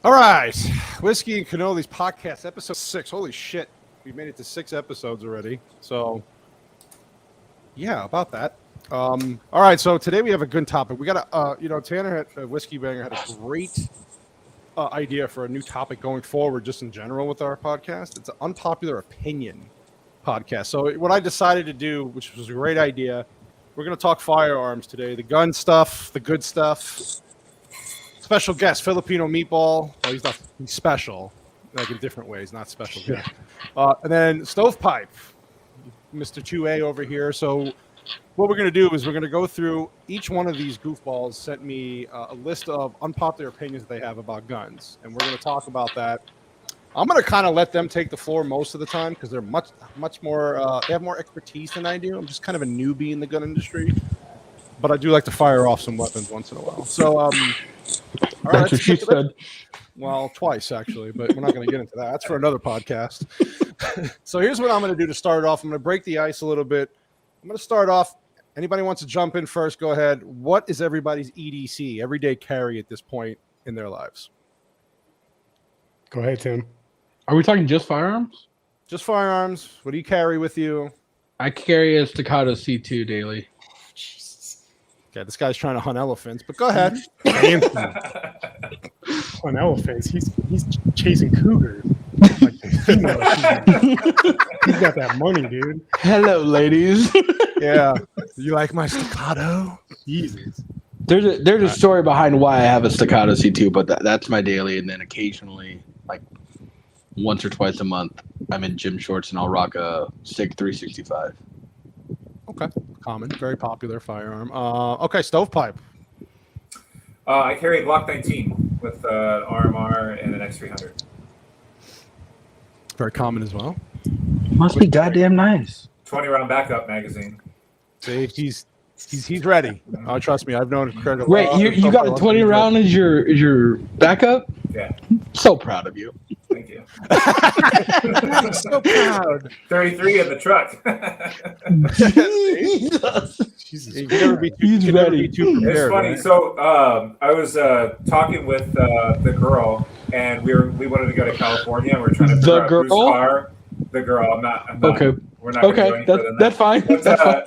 All right, Whiskey and Cannoli's podcast, episode 6. Holy shit, we made it to 6 episodes already. So, yeah, about that. All right, so today we have a good topic. We got Tanner at WhiskeyBanger had a great idea for a new topic going forward, just in general with our podcast. It's an unpopular opinion podcast. So what I decided to do, which was a great idea, we're going to talk firearms today, the gun stuff, the good stuff. Special guest, Filipino Meatball. Well, he's special, like in different ways, not special guest. And then StovePipe, Mr. 2A over here. So what we're going to do is we're going to go through each one of these goofballs sent me a list of unpopular opinions that they have about guns. And we're going to talk about that. I'm going to kind of let them take the floor most of the time because they're much more, they have more expertise than I do. I'm just kind of a newbie in the gun industry. But I do like to fire off some weapons once in a while. So, all right, that's what she said. Well, twice, actually, but we're not going to get into that. That's for another podcast. So here's what I'm going to do to start off. I'm going to break the ice a little bit. I'm going to start off. Anybody wants to jump in first, go ahead. What is everybody's EDC, everyday carry at this point in their lives? Go ahead, Tim. Are we talking just firearms? Just firearms. What do you carry with you? I carry a Staccato C2 daily. Okay, this guy's trying to hunt elephants, but go ahead. On elephants, he's chasing cougars. Like, he's got that money, dude. Hello, ladies. Yeah, you like my Staccato? Jesus. There's a story behind why I have a Staccato C2, but that's my daily, and then occasionally, like once or twice a month, I'm in gym shorts and I'll rock a SIG 365. Okay, common, very popular firearm. Okay, stovepipe. I carry a Glock 19 with an RMR and an X300. Very common as well. Must be goddamn nice. 20-round backup magazine. See, he's ready. Oh, trust me, I've known Craig. Wait, you got a 20 round as your backup? Yeah. So proud of you. Thank you. So proud. 33 in the truck. Jesus. You can never be too, He's ready. too prepared. It's funny. Right? So I was talking with the girl, and we wanted to go to California, and we were trying to figure out whose car. The girl. I'm not. Okay. We're not going to do any further than that. That's fine. But, That's fine.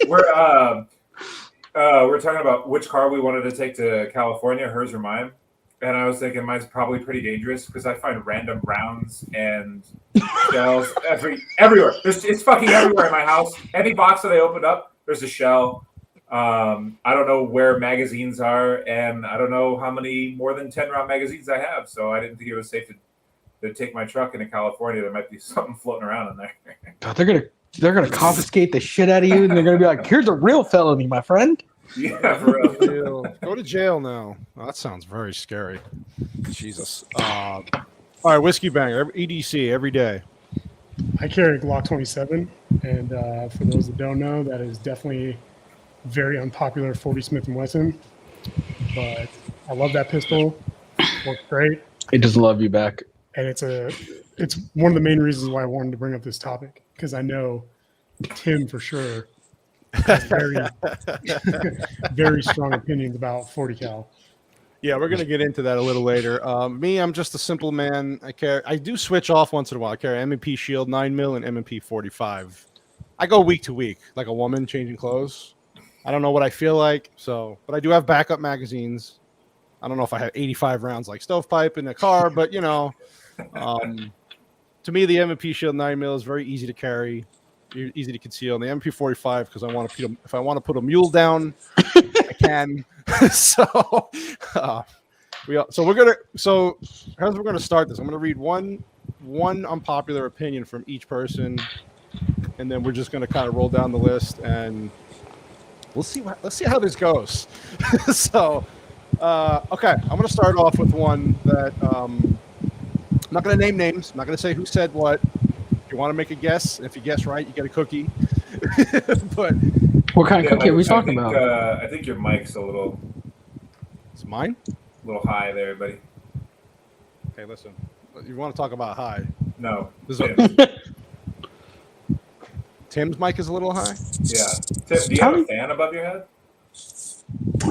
we're talking about which car we wanted to take to California, hers or mine. And I was thinking mine's probably pretty dangerous because I find random rounds and shells everywhere. It's fucking everywhere in my house. Any box that I open up, there's a shell. I don't know where magazines are, and I don't know how many more than 10-round magazines I have. So I didn't think it was safe to take my truck into California. There might be something floating around in there. God, they're gonna confiscate the shit out of you, and they're gonna be like, "Here's a real felony, my friend." Yeah, for real. Go to jail now. Oh, that sounds very scary. Jesus. All right, Whiskey Banger, EDC every day. I carry a Glock 27, and for those that don't know, that is definitely very unpopular 40 Smith & Wesson. But I love that pistol. Works great. It just love you back. And it's one of the main reasons why I wanted to bring up this topic, because I know Tim for sure has very, very strong opinions about 40 cal. Yeah, we're gonna get into that a little later. Me, I'm just a simple man. I do switch off once in a while. I carry M&P Shield 9mm and M&P 45. I go week to week, like a woman changing clothes. I don't know what I feel like, but I do have backup magazines. I don't know if I have 85 rounds like stovepipe in the car, but to me, the M&P Shield 9mm is very easy to carry, easy to conceal. And the M&P 45, because if I want to put a mule down, I can. So here's we're gonna start this. I'm gonna read one unpopular opinion from each person, and then we're just gonna kind of roll down the list, and let's see how this goes. So. Okay, I'm going to start off with one that I'm not going to name names. I'm not going to say who said what. If you want to make a guess, if you guess right, you get a cookie. But what kind of cookie are we talking about? I think your mic's a little. It's mine? A little high there, buddy. Okay, listen. You want to talk about high? No. Tim's mic is a little high? Yeah. Tim, do you have a fan above your head?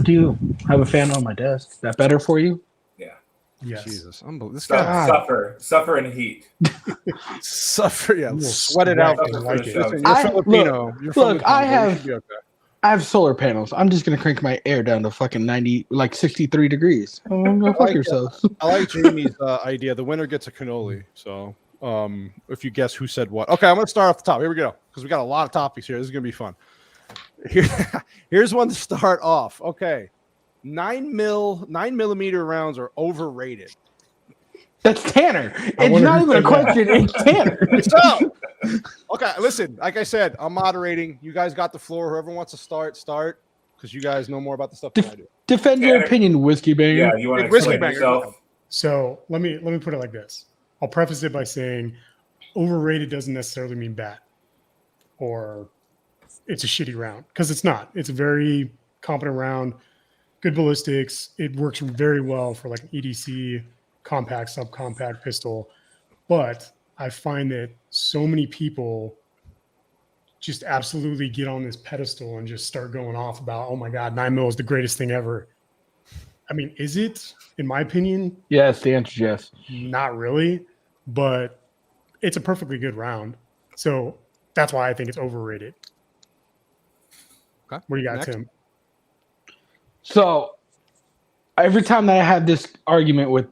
Do you have a fan on my desk? Is that better for you? Yeah. Yes. Jesus, unbelievable. This guy Suffer in heat. suffer. Yeah, You'll sweat it out. sweat and like it. Listen, you're Filipino. You're from look, the jungle. You should be okay. I have solar panels. I'm just gonna crank my air down to fucking 90, like 63 degrees. Go fuck yourselves. I like Jamie's idea. The winner gets a cannoli. So, if you guess who said what, okay, I'm gonna start off the top. Here we go, because we got a lot of topics here. This is gonna be fun. Here's one to start off. Okay, 9mm rounds are overrated. That's Tanner. It's not even a question. It's Tanner. So, okay, listen. Like I said, I'm moderating. You guys got the floor. Whoever wants to start, because you guys know more about the stuff than I do. Defend your opinion, Whiskey Banger. Yeah, you want to explain yourself? So let me put it like this. I'll preface it by saying overrated doesn't necessarily mean bad or it's a shitty round, because it's not. It's a very competent round, good ballistics. It works very well for like an EDC, compact, subcompact pistol. But I find that so many people just absolutely get on this pedestal and just start going off about, oh my God, 9mm is the greatest thing ever. I mean, is it? In my opinion, Yes, the answer is yes. not really, but it's a perfectly good round. So that's why I think it's overrated. Okay. What do you got, Next. Tim? So every time that I have this argument with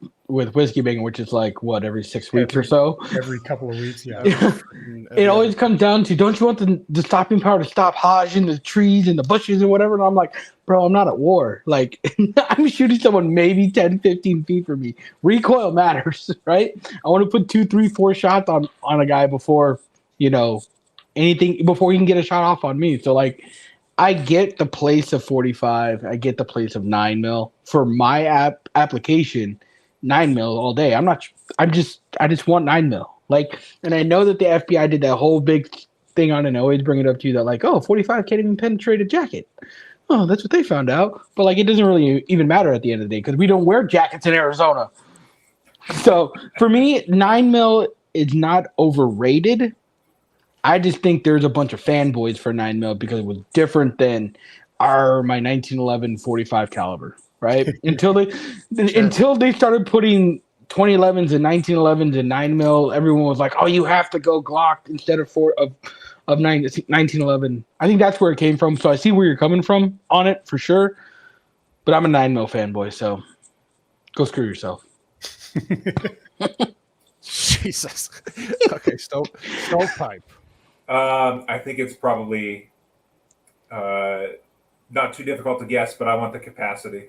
Whiskey Banger, which is like what, every 6 weeks or so, Every couple of weeks, yeah. it always comes down to, don't you want the stopping power to stop Hajj in the trees and the bushes and whatever? And I'm like, bro, I'm not at war. Like, I'm shooting someone maybe 10, 15 feet from me. Recoil matters, right? I want to put 2, 3, 4 shots on a guy before, before he can get a shot off on me. So like, I get the place of 45. I get the place of 9mm. For my application, 9mm all day. I just want 9mm. Like, and I know that the FBI did that whole big thing on it, and I always bring it up to you that like, oh, 45 can't even penetrate a jacket. Oh, that's what they found out. But like, it doesn't really even matter at the end of the day, because we don't wear jackets in Arizona. So for me, 9mm is not overrated. I just think there's a bunch of fanboys for 9mm because it was different than my 1911 45 caliber, right? Until they started putting 2011s and 1911s and 9mm, everyone was like, "Oh, you have to go Glock instead of 1911." I think that's where it came from. So I see where you're coming from on it for sure. But I'm a 9mm fanboy, so go screw yourself. Jesus. Okay, stovepipe. I think it's probably not too difficult to guess, but I want the capacity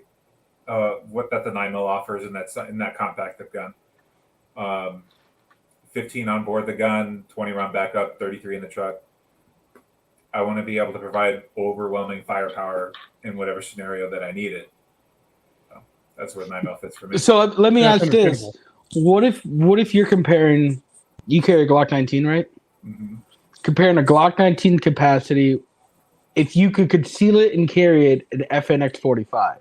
what that the 9mm offers in that compact gun. 15 on board the gun, 20 round backup, 33 in the truck. I want to be able to provide overwhelming firepower in whatever scenario that I need it. So that's where 9mm fits for me. So let me That's ask this: understandable. What if you're comparing? You carry a Glock 19, right? Mm-hmm. Comparing a Glock 19 capacity, if you could conceal it and carry it in FNX 45,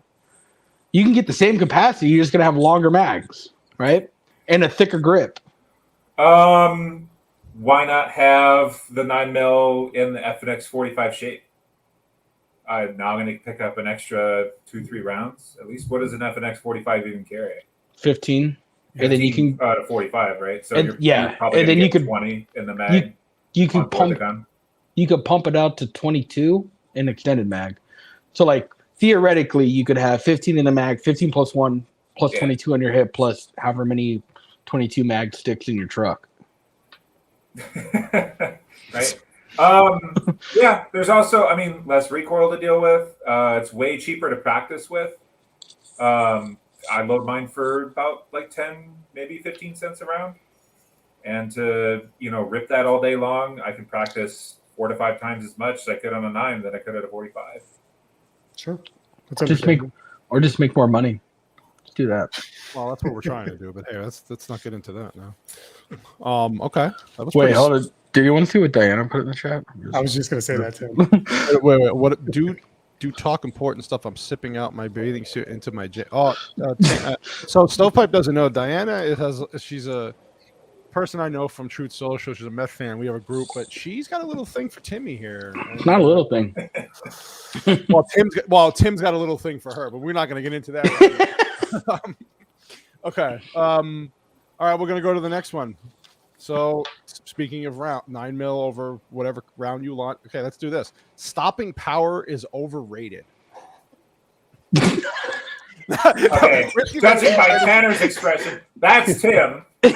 you can get the same capacity. You're just gonna have longer mags, right, and a thicker grip. Why not have the 9mm in the FNX 45 shape? I'm now going to pick up an extra 2-3 rounds. At least, what does an FNX 45 even carry? 15, and then you can 45, right? So and, you're probably and then you could 20 in the mag. You could pump it out to 22 in extended mag. So like theoretically, you could have 15 in the mag, 15 plus 1 plus 22 on your hip, plus however many 22 mag sticks in your truck. Right. Yeah. There's also, less recoil to deal with. It's way cheaper to practice with. I load mine for about like 10, maybe 15 cents a round. And to, rip that all day long, I can practice 4 to 5 times as much as I could on a 9 than I could at a 45. Sure. Just make more money. Let's do that. Well, that's what we're trying to do, but hey, let's not get into that now. Okay. Wait, hold on. Do you want to see what Diana put in the chat? I was just going to say that, Tim. Wait. What? Do talk important stuff. I'm sipping out my bathing suit into my so Stovepipe doesn't know. Diana she's a person I know from Truth Social. She's a meth fan. We have a group, but she's got a little thing for Timmy here. It's not a little thing. Tim's got a little thing for her, but we're not going to get into that. Okay. All right, we're gonna go to the next one. So, speaking of round 9 mil over whatever round you want. Okay, let's do this. Stopping power is overrated. Okay, judging by Tanner's expression, that's Tim. Tim,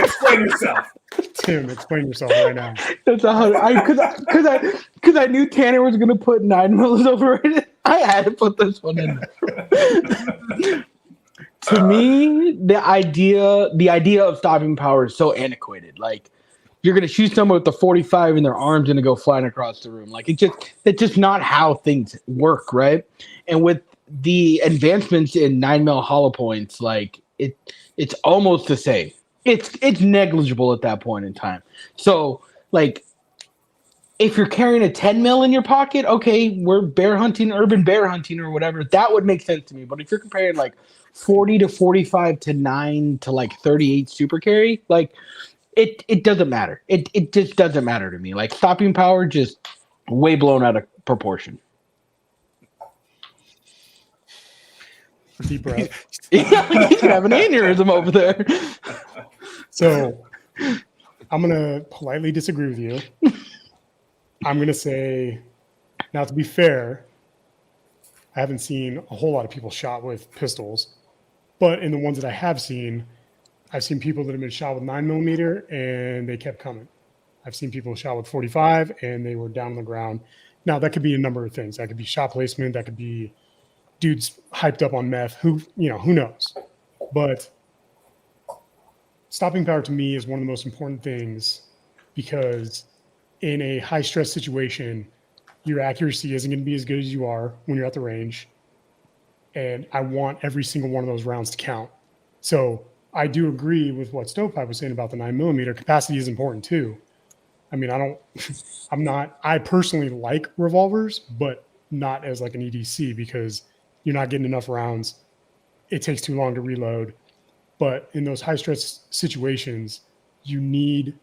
explain yourself. Tim, explain yourself right now. That's because I knew Tanner was gonna put 9 mils overrated. I had to put this one in there. To me, the idea of stopping power is so antiquated. Like, you're gonna shoot someone with the 45 and their arm's gonna go flying across the room. Like, it's just not how things work, right? And with the advancements in 9 mil hollow points, like it's almost the same. It's negligible at that point in time. So, like, if you're carrying a 10 mil in your pocket, okay, we're bear hunting, urban bear hunting, or whatever. That would make sense to me. But if you're comparing like 40 to 45 to 9 to like 38 super carry, like it doesn't matter. It just doesn't matter to me. Like, stopping power just way blown out of proportion. Deep breath. You have an aneurysm over there. So I'm gonna politely disagree with you. I'm gonna say, now to be fair, I haven't seen a whole lot of people shot with pistols, but in the ones that I have seen, I've seen people that have been shot with 9mm and they kept coming. I've seen people shot with 45 and they were down on the ground. Now that could be a number of things. That could be shot placement. That could be dudes hyped up on meth. Who knows? But stopping power to me is one of the most important things, because in a high stress situation, your accuracy isn't going to be as good as you are when you're at the range. And I want every single one of those rounds to count. So I do agree with what StovePipe was saying about the 9mm. Capacity is important too. I mean, I personally like revolvers, but not as like an EDC, because you're not getting enough rounds. It takes too long to reload. But in those high stress situations, you need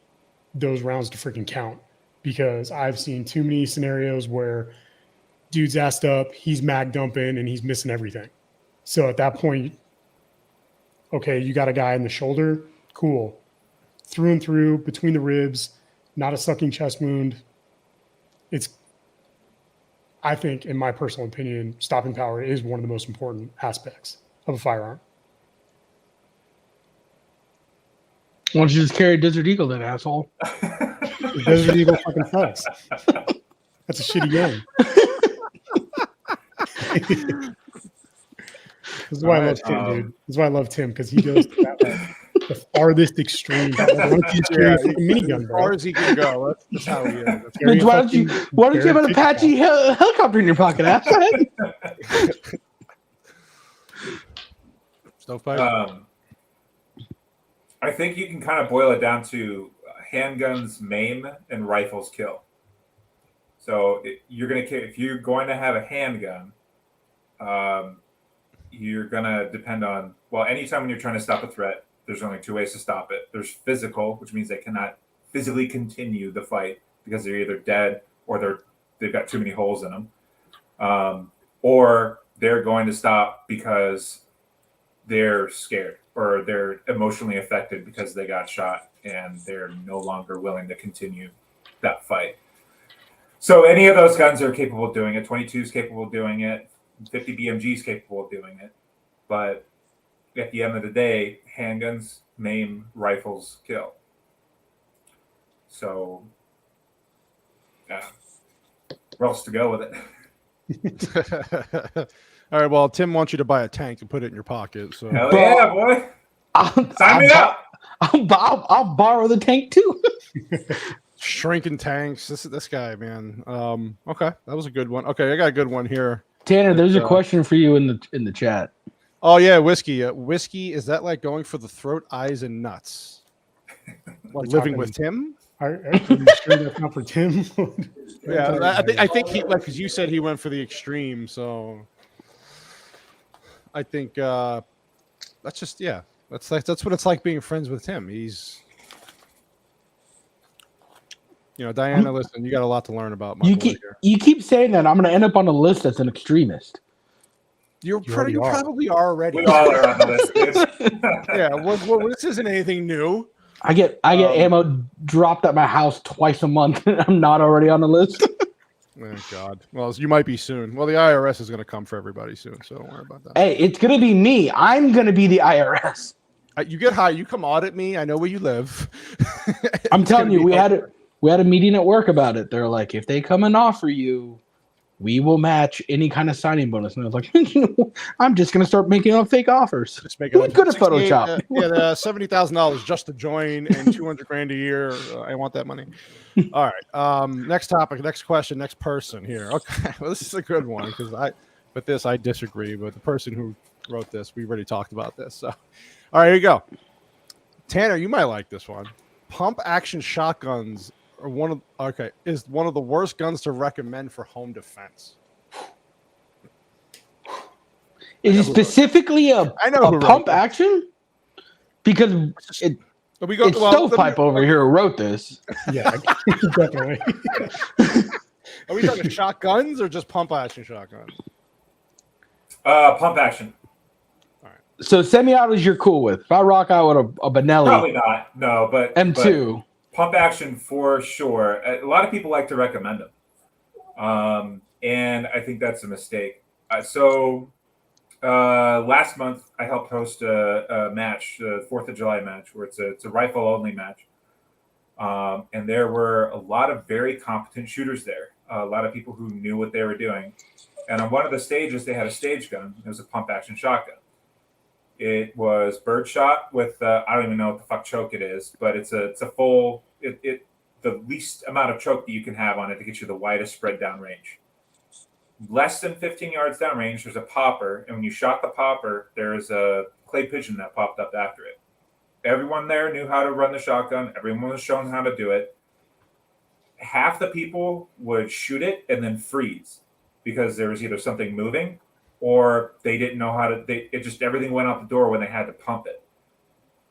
those rounds to freaking count, because I've seen too many scenarios where dude's assed up, he's mag dumping, and he's missing everything. So at that point, okay, you got a guy in the shoulder, cool. Through and through, between the ribs, not a sucking chest wound. I think, in my personal opinion, stopping power is one of the most important aspects of a firearm. Why don't you just carry Desert Eagle then, asshole? The Desert Eagle fucking sucks. That's a shitty gun. This is why I love Tim, dude. This is why I love Tim, because he goes to that, the farthest extreme. Like, minigun, as far as he can go. That's how he is. Bitch, why don't you have an Apache helicopter in your pocket, asshole? Stovepipe? I think you can kind of boil it down to handguns maim and rifles kill. So if you're going to have a handgun, you're going to depend on, well, anytime when you're trying to stop a threat, there's only two ways to stop it. There's physical, which means they cannot physically continue the fight because they're either dead or they've got too many holes in them, or they're going to stop because they're scared or they're emotionally affected because they got shot and they're no longer willing to continue that fight. So any of those guns are capable of doing it. 22 is capable of doing it. 50 BMG is capable of doing it. But at the end of the day, handguns maim, rifles kill. So, where else to go with it? All right, well, Tim wants you to buy a tank and put it in your pocket. So. Hell yeah, boy. Sign me up. I'll borrow the tank too. Shrinking tanks. This guy, man. Okay, that was a good one. Okay, I got a good one here. Tanner, there's a question for you in the chat. Oh yeah, whiskey. Whiskey, is that like going for the throat, eyes, and nuts? Like living with Tim? Are you sure that's not for Tim? Yeah, I think he, like, because you said he went for the extreme, so I think that's just, yeah. That's what it's like being friends with Tim. He's, Diana, listen, you got a lot to learn about my boy here. You keep saying that. I'm going to end up on a list that's an extremist. You already are. probably are already. We all are on the list, dude. Yeah, well, this isn't anything new. I get ammo dropped at my house twice a month, and I'm not already on the list. Oh, God. Well, you might be soon. Well, the IRS is going to come for everybody soon, so don't worry about that. Hey, it's gonna be me. I'm gonna be the IRS. You get high. You come audit me. I know where you live. I'm telling you, we had a meeting at work about it. They're like, if they come and offer you, we will match any kind of signing bonus. And I was like, I'm just gonna start making up fake offers. Just make it Who's good at Photoshop? $70,000 just to join and $200,000 a year. I want that money. All right. Next topic. Next question. Next person here. Okay. Well, this is a good one because I disagree. But the person who wrote this, we already talked about this. So, all right, here you go. Tanner, you might like this one. Pump action shotguns are is one of the worst guns to recommend for home defense. Is it specifically a pump action? Because it's StovePipe over here who wrote this. Yeah, definitely. Are we talking shotguns or just pump action shotguns? Pump action. So semi-autos you're cool with. If I rock out with a Benelli. Probably not. No, but M2. But pump action for sure. A lot of people like to recommend them. And I think that's a mistake. Last month I helped host a match, the 4th of July match, where it's a rifle only match. And there were a lot of very competent shooters there. A lot of people who knew what they were doing. And on one of the stages, they had a stage gun. It was a pump action shotgun. It was birdshot with I don't even know what the fuck choke it is, but it's a full the least amount of choke that you can have on it to get you the widest spread down range. Less than 15 yards down range, there's a popper, and when you shot the popper, there's a clay pigeon that popped up after it. Everyone there knew how to run the shotgun. Everyone was shown how to do it. Half the people would shoot it and then freeze because there was either something moving or they didn't know how to. Everything went out the door when they had to pump it.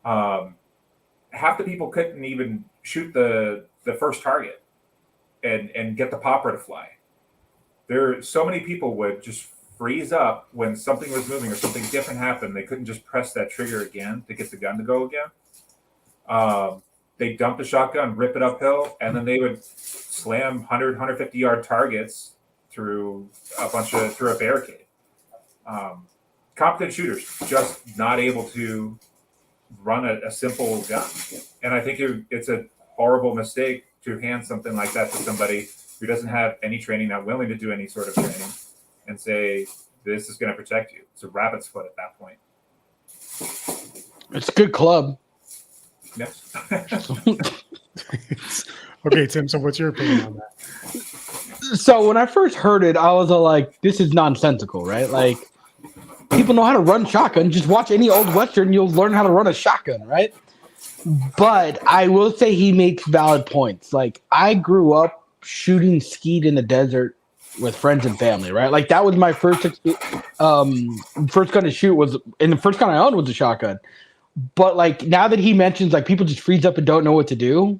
Half the people couldn't even shoot the first target and get the popper to fly. So many people would just freeze up when something was moving or something different happened. They couldn't just press that trigger again to get the gun to go again. They dump the shotgun, rip it uphill, and then they would slam 100, 150 yard targets through a barricade. Competent shooters just not able to run a simple gun. And I think it's a horrible mistake to hand something like that to somebody who doesn't have any training, not willing to do any sort of training, and say, this is going to protect you. It's a rabbit's foot at that point. It's a good club. Yes. Okay, Tim, so what's your opinion on that? So when I first heard it, I was like, this is nonsensical, right? Like, people know how to run shotgun. Just watch any old Western, you'll learn how to run a shotgun, right? But I will say he makes valid points. Like, I grew up shooting skeet in the desert with friends and family, right? Like, that was my first gun to shoot was, and the first gun I owned was a shotgun. But like, now that he mentions like people just freeze up and don't know what to do,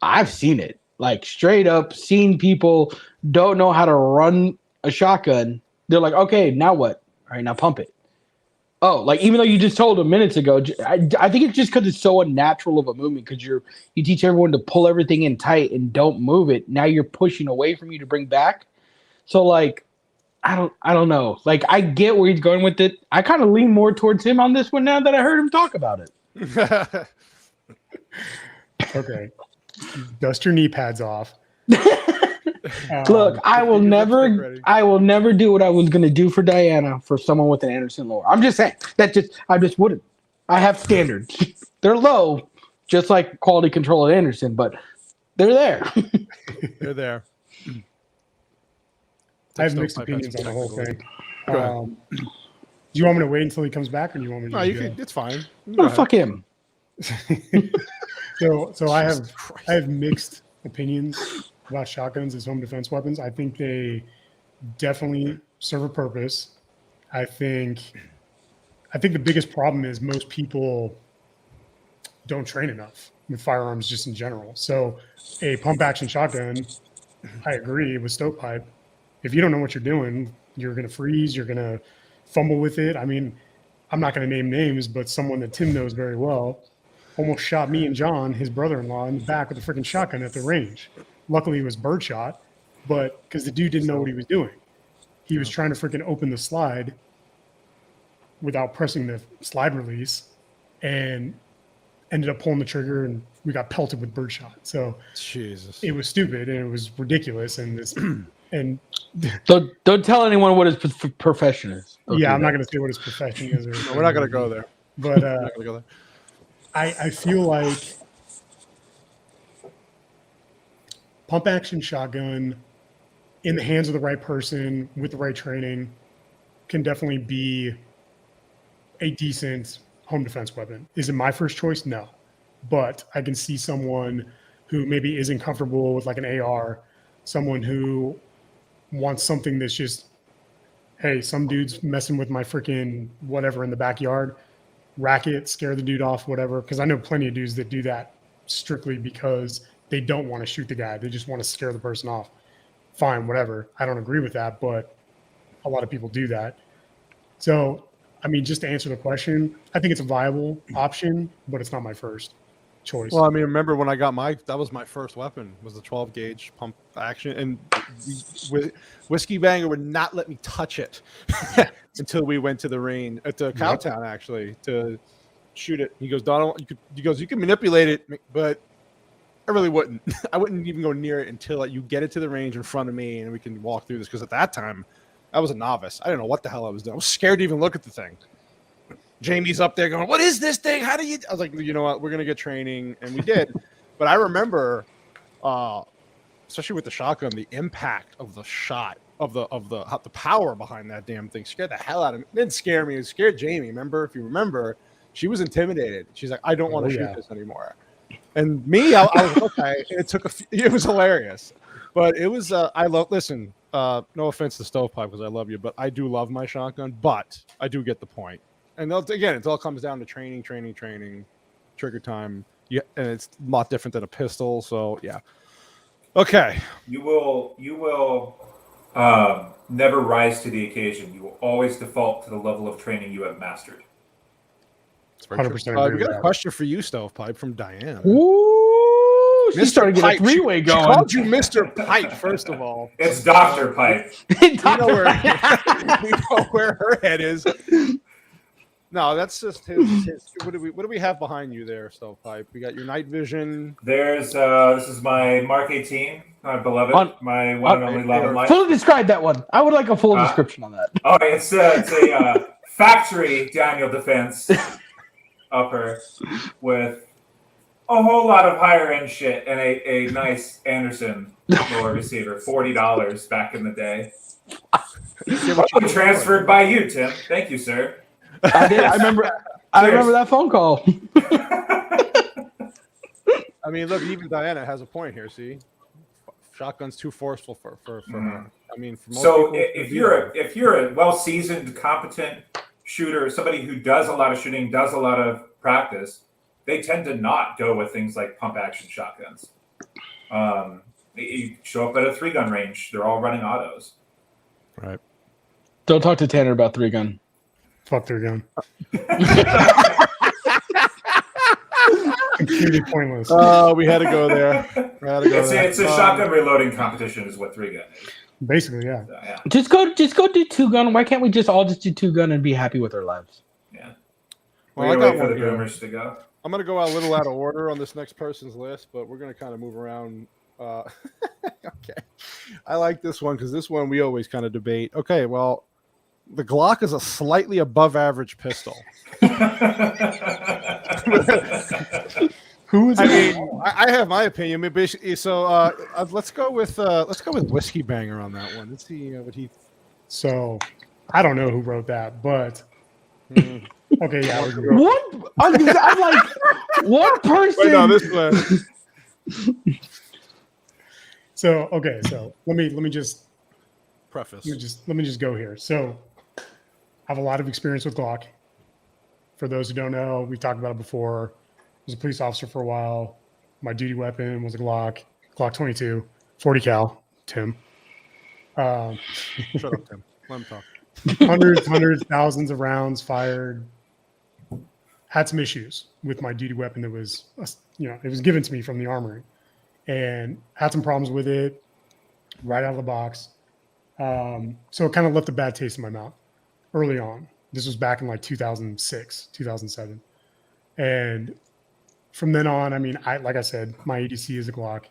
I've seen it. Like, straight up seen people don't know how to run a shotgun. They're like, okay, now what? All right, now pump it. Oh, like, even though you just told them minutes ago, I think it's just because it's so unnatural of a movement, because you teach everyone to pull everything in tight and don't move it. Now you're pushing away from you to bring back. So like, I don't know. Like, I get where he's going with it. I kind of lean more towards him on this one now that I heard him talk about it. Okay. Dust your knee pads off. Look, I will never do what I was going to do for Diana for someone with an Anderson lower. I'm just saying I just wouldn't. I have standards. They're low, just like quality control at Anderson, but they're there. They're there. I have mixed opinions on the whole thing. Do you want me to wait until he comes back, or do you want me to? No, it's fine. No, fuck him. So I have mixed opinions about shotguns as home defense weapons. I think they definitely serve a purpose. I think the biggest problem is most people don't train enough with firearms just in general. So a pump action shotgun, I agree with StovePipe. If you don't know what you're doing, you're going to freeze. You're going to fumble with it. I mean, I'm not going to name names, but someone that Tim knows very well almost shot me and John, his brother-in-law, in the back with a freaking shotgun at the range. Luckily, it was birdshot, but because the dude didn't know what he was doing. He was trying to freaking open the slide without pressing the slide release and ended up pulling the trigger, and we got pelted with birdshot. So Jesus, it was stupid and it was ridiculous. And this, and Don't tell anyone what his profession is. Don't yeah, do I'm not that. going to say what his profession is. no, we're not gonna go there. But We're not gonna go there. I feel like pump action shotgun in the hands of the right person with the right training can definitely be a decent home defense weapon. Is it my first choice? No. But I can see someone who maybe isn't comfortable with like an AR, someone who wants something that's just, hey, some dude's messing with my freaking whatever in the backyard, rack it, scare the dude off, whatever. Because I know plenty of dudes that do that strictly because they don't want to shoot the guy. They just want to scare the person off. Fine, whatever. I don't agree with that, but a lot of people do that. So, I mean, just to answer the question, I think it's a viable option, but it's not my first choice. Well, I mean, remember when I got that was my first weapon, was the 12 gauge pump action, and WhiskeyBanger would not let me touch it until we went to the range at the Cowtown actually to shoot it. He goes, Donald, you can manipulate it, but I really wouldn't. I wouldn't even go near it until you get it to the range in front of me and we can walk through this. Because at that time, I was a novice. I didn't know what the hell I was doing. I was scared to even look at the thing. Jamie's up there going, "What is this thing? How do you?" I was like, "You know what? We're gonna get training," and we did. But I remember, especially with the shotgun, the impact of the shot of the power behind that damn thing scared the hell out of me. It didn't scare me. It scared Jamie. Remember, if you remember, she was intimidated. She's like, "I don't want to shoot this anymore." And me, I was okay. It was hilarious, but it was. Listen, no offense to StovePipe because I love you, but I do love my shotgun. But I do get the point. And again, it all comes down to training, trigger time. Yeah, and it's a lot different than a pistol. So yeah. Okay. You will never rise to the occasion. You will always default to the level of training you have mastered. 100%. We got a question for you, StovePipe, from Diane. Ooh, she's starting to get a three-way going. She called you Mr. Pipe, first of all. It's Dr. Pipe. We know where her head is. No, that's just his. What do we have behind you there, StovePipe? We got your night vision. There's this is my Mark 18, my beloved, my one and only love in life. Fully describe that one. I would like a full description on that. Oh, it's a factory Daniel Defense upper with a whole lot of higher end shit and a nice Anderson lower receiver, $40 back in the day. Transferred by you, Tim. Thank you, sir. I did. I remember that phone call. I mean, look, even Diana has a point here. See, shotgun's too forceful for her. I mean, for most so people, if you're a well seasoned, competent shooter, somebody who does a lot of shooting, does a lot of practice, they tend to not go with things like pump action shotguns. You show up at a 3-gun range; they're all running autos. Right. Don't talk to Tanner about 3-gun. Fuck their gun. Completely pointless. Oh, we had to go there. It's a shotgun reloading competition, is what 3-gun is. Basically, yeah. So, yeah. Just go do 2-gun. Why can't we just all do 2-gun and be happy with our lives? Yeah. Well, We're I gonna got wait for one the here. boomers to go. I'm gonna go a little out of order on this next person's list, but we're gonna kind of move around. Okay, I like this one because this one we always kind of debate. Okay, well, the Glock is a slightly above average pistol. Who is I it? mean, I have my opinion. But basically, so let's go with WhiskeyBanger on that one. Let's see what he. So, I don't know who wrote that, but okay, yeah. I'm like one person. Wait, no, this one. So let me just Preface. let me just go here. So, I have a lot of experience with Glock. For those who don't know, we've talked about it before. I was a police officer for a while. My duty weapon was a Glock 22, 40 cal. Tim. Shut up, Tim. Let him talk. hundreds, thousands of rounds fired. Had some issues with my duty weapon that was, it was given to me from the armory, and had some problems with it right out of the box. So it kind of left a bad taste in my mouth early on. This was back in like 2006, 2007. And from then on, I mean, like I said, my ADC is a Glock.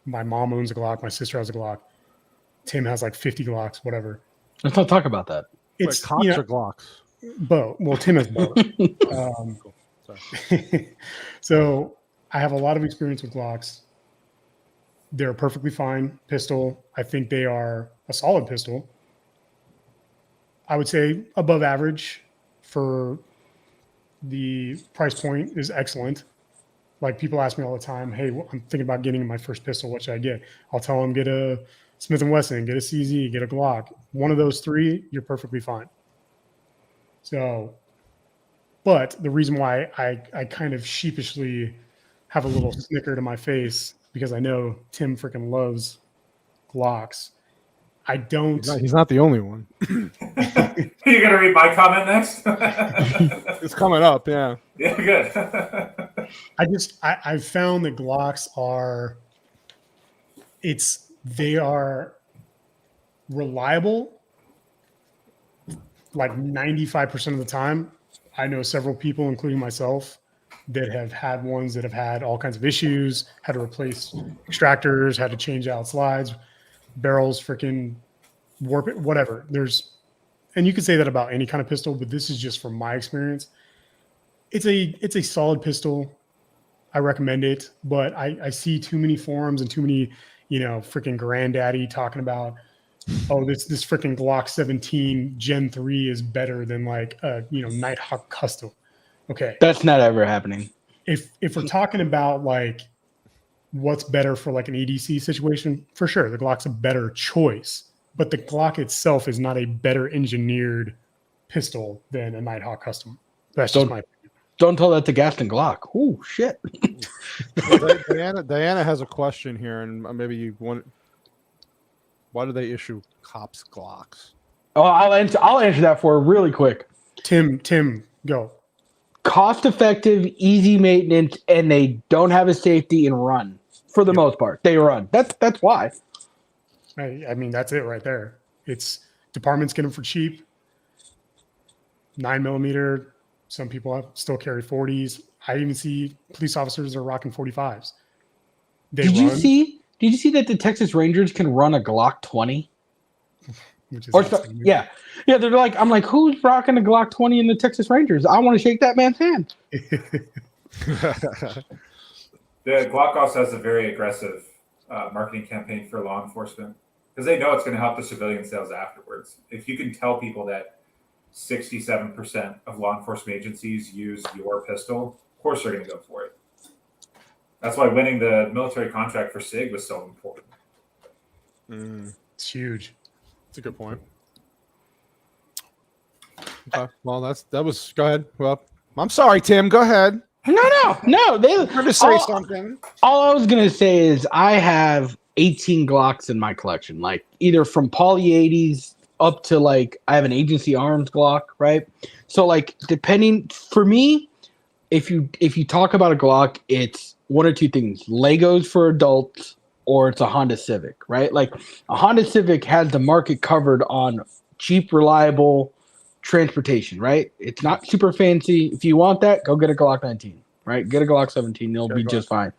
My mom owns a Glock. My sister has a Glock. Tim has like 50 Glocks, whatever. Let's not talk about that. It's Cocks or Glocks? both. Well, Tim has both. Cool. Sorry. So I have a lot of experience with Glocks. They're a perfectly fine pistol. I think they are a solid pistol. I would say above average for the price point is excellent. Like people ask me all the time, hey, I'm thinking about getting my first pistol. What should I get? I'll tell them, get a Smith & Wesson, get a CZ, get a Glock. One of those three, you're perfectly fine. So, but the reason why I kind of sheepishly have a little snicker to my face, because I know Tim freaking loves Glocks. I don't. He's not the only one. You're gonna read my comment next? It's coming up, yeah. Yeah, good. I've found that Glocks they are reliable like 95% of the time. I know several people, including myself, that have had ones that have had all kinds of issues, had to replace extractors, had to change out slides, barrels, freaking warp it, whatever. And you could say that about any kind of pistol, but this is just from my experience. It's a solid pistol. I recommend it, but I see too many forums and too many, freaking granddaddy talking about, oh, this freaking Glock 17 Gen 3 is better than like a Nighthawk custom. Okay, That's not ever happening. if we're talking about like what's better for like an EDC situation, for sure the Glock's a better choice, but the Glock itself is not a better engineered pistol than a Nighthawk custom. That's just my opinion. Don't tell that to Gaston Glock. Oh shit. Well, Diana has a question here, and maybe you want. Why do they issue cops Glocks? Oh, I'll answer that for her really quick. Tim, go. Cost effective, easy maintenance, and they don't have a safety and run. For the most part, they run. That's why. I mean, that's it right there. It's departments get them for cheap. 9mm. Some people still carry 40s. I even see police officers are rocking 45s. Did you see that the Texas Rangers can run a Glock 20? Which is Yeah. They're like, I'm like, who's rocking a Glock 20 in the Texas Rangers? I want to shake that man's hand. The Glock also has a very aggressive marketing campaign for law enforcement because they know it's going to help the civilian sales afterwards. If you can tell people that 67% of law enforcement agencies use your pistol, of course they're going to go for it. That's why winning the military contract for SIG was so important. It's huge. That's a good point. Okay. Well, that was. Go ahead. Well, I'm sorry, Tim. Go ahead. No. They Trying to say something. All I was gonna say is I have 18 Glocks in my collection, like either from Poly 80s up to like I have an agency arms Glock, right? So like depending for me, if you talk about a Glock, it's one or two things: Legos for adults, or it's a Honda Civic, right? Like a Honda Civic has the market covered on cheap, reliable transportation, right? It's not super fancy. If you want that, go get a Glock 19, right? Get a Glock 17. They'll be just fine.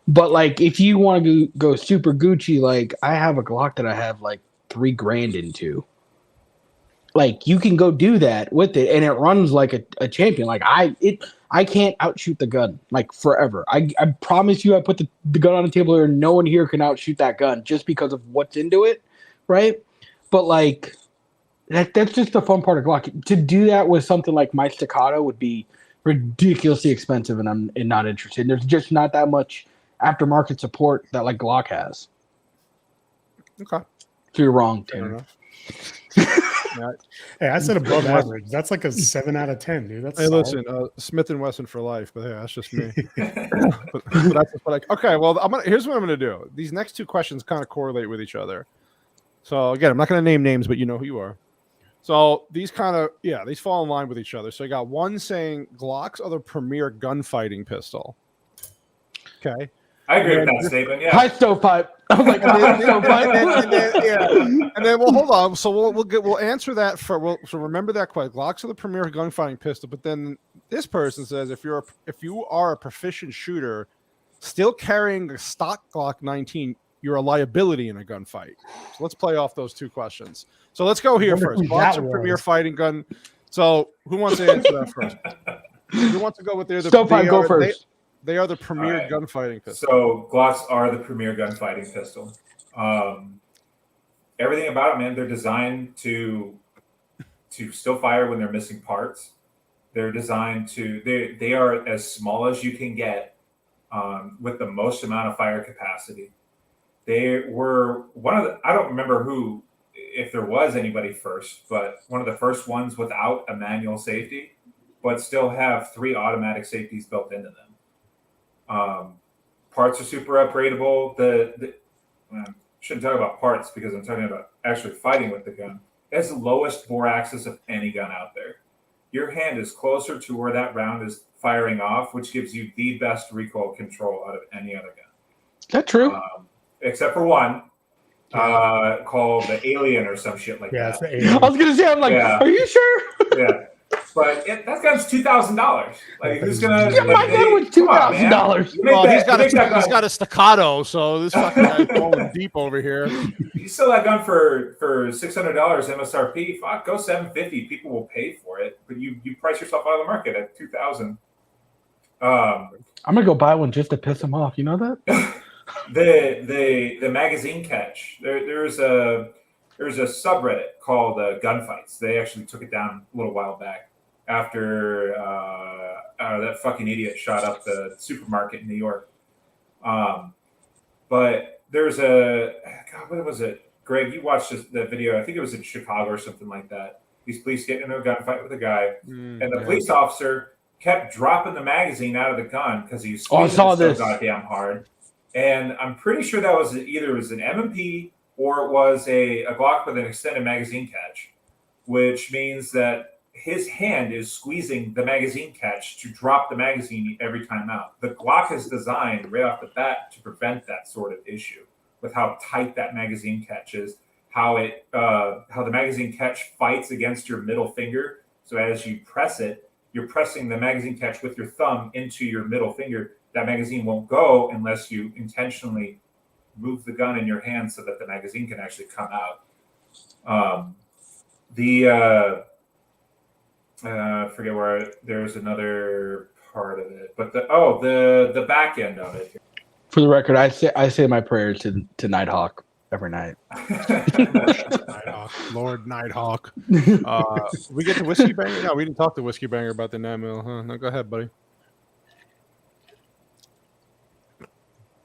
But like if you want to go super Gucci, like I have a Glock that I have like $3,000 into. Like you can go do that with it, and it runs like a champion. Like I can't outshoot the gun like forever. I promise you, I put the gun on the table here. No one here can outshoot that gun just because of what's into it, right? But like that's just the fun part of Glock. To do that with something like my Staccato would be ridiculously expensive, and I'm not interested. There's just not that much aftermarket support that like Glock has. Okay. So you're wrong, Tanner. Hey, I said above average. That's like a 7 out of 10, dude. That's Hey, solid. listen, Smith & Wesson for life, but hey, that's just me. but that's just like, okay, well, here's what I'm going to do. These next two questions kind of correlate with each other. So, again, I'm not going to name names, but you know who you are. So these kind of these fall in line with each other. So you got one saying Glocks are the premier gunfighting pistol. Okay. I agree with that statement. Yeah. Hi, Stovepipe. I was like, Stovepipe. And then, well, hold on. So we'll answer that so remember that question. Glocks are the premier gunfighting pistol. But then this person says if you are a proficient shooter, still carrying a stock Glock 19, you're a liability in a gunfight. So let's play off those two questions. So let's go here first. Glocks are premier fighting gun. So who wants to answer that first? Who wants to go with Stovepipe? Go first. They are the premier gunfighting pistol. So Glocks are the premier gunfighting pistol. Everything about it, man, they're designed to still fire when they're missing parts. They're designed they are as small as you can get with the most amount of fire capacity. They were I don't remember if there was anybody first, but one of the first ones without a manual safety, but still have 3 automatic safeties built into them. Parts are super upgradable. I shouldn't talk about parts because I'm talking about actually fighting with the gun. It has the lowest bore axis of any gun out there. Your hand is closer to where that round is firing off, which gives you the best recoil control out of any other gun. Is that true? Except for one called the Alien or some shit like that. It's the Alien. I was gonna say, I'm like, are you sure? Yeah. But that gun's $2,000. Like, who's gonna? Yeah, my gun was $2,000. Well, he's got a staccato, so this fucking guy's going deep over here. You sell that gun for $600 MSRP. Fuck, go $750. People will pay for it, but you price yourself out of the market at $2,000. I'm gonna go buy one just to piss him off. You know that? the magazine catch. There's a subreddit called Gunfights. They actually took it down a little while back after that fucking idiot shot up the supermarket in New York. But there's what was it? Greg, you watched the video. I think it was in Chicago or something like that. These police get into a gunfight with a guy, and the police officer kept dropping the magazine out of the gun because he was squeezing so goddamn hard. And I'm pretty sure that was either it was an M&P or it was a Glock with an extended magazine catch, which means that his hand is squeezing the magazine catch to drop the magazine every time out. The Glock is designed right off the bat to prevent that sort of issue with how tight that magazine catch is, how the magazine catch fights against your middle finger. So as you press it, you're pressing the magazine catch with your thumb into your middle finger. That magazine won't go unless you intentionally move the gun in your hand so that the magazine can actually come out. I forget where there's another part of it, but the back end of it. For the record, I say my prayers to Nighthawk every night. Nighthawk, Lord Nighthawk. We get to WhiskeyBanger? No, we didn't talk to WhiskeyBanger about the 9mm, huh? No, go ahead, buddy.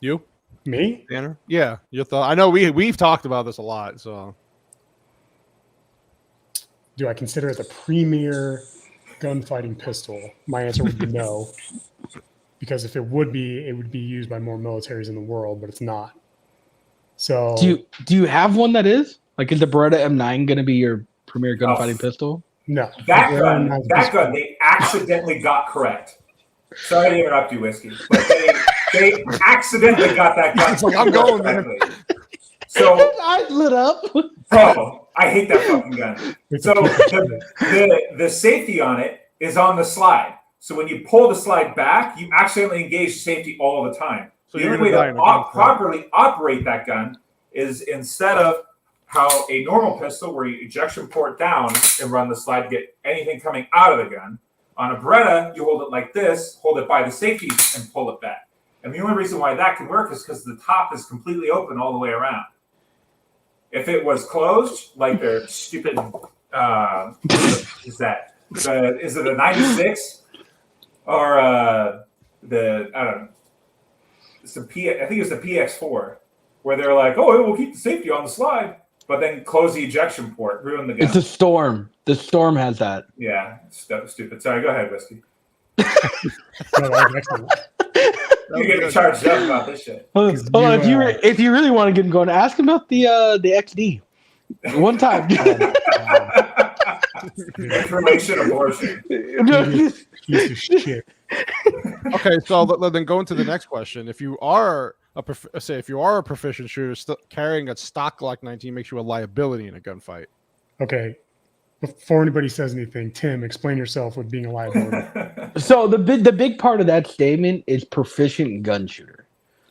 You? Me? Tanner? Yeah, your thought. I know we've talked about this a lot. So, do I consider it the premier gunfighting pistol? My answer would be no, because if it would be used by more militaries in the world, but it's not. So, do you have one that is? Like, is the Beretta M9 going to be your premier gunfighting pistol? No. That gun, they accidentally got correct. Sorry to interrupt you, Whiskey, but they accidentally got that gun. It's like, I'm going, man. So his eyes lit up. Bro, I hate that fucking gun. So the safety on it is on the slide. So when you pull the slide back, you accidentally engage safety all the time. So the only way to properly operate that gun is instead of how a normal pistol where you ejection port down and run the slide to get anything coming out of the gun. On a Beretta, you hold it like this, hold it by the safety, and pull it back. And the only reason why that can work is because the top is completely open all the way around. If it was closed, like their stupid, is it a 96 or I don't know, I think it was the PX4, where they're like, oh, it will keep the safety on the slide, but then close the ejection port, ruin the gun. It's a Storm. The Storm has that. Yeah, stupid. Sorry, go ahead, Whiskey. You're getting charged up about this shit. Hold on, if you really want to get him going, ask him about the XD. One time. Information abortion. Piece of shit. Okay, so then go into the next question. If you are a proficient shooter, carrying a stock Glock 19 makes you a liability in a gunfight. Okay. Before anybody says anything, Tim, explain yourself with being a liability. So the big part of that statement is proficient gun shooter.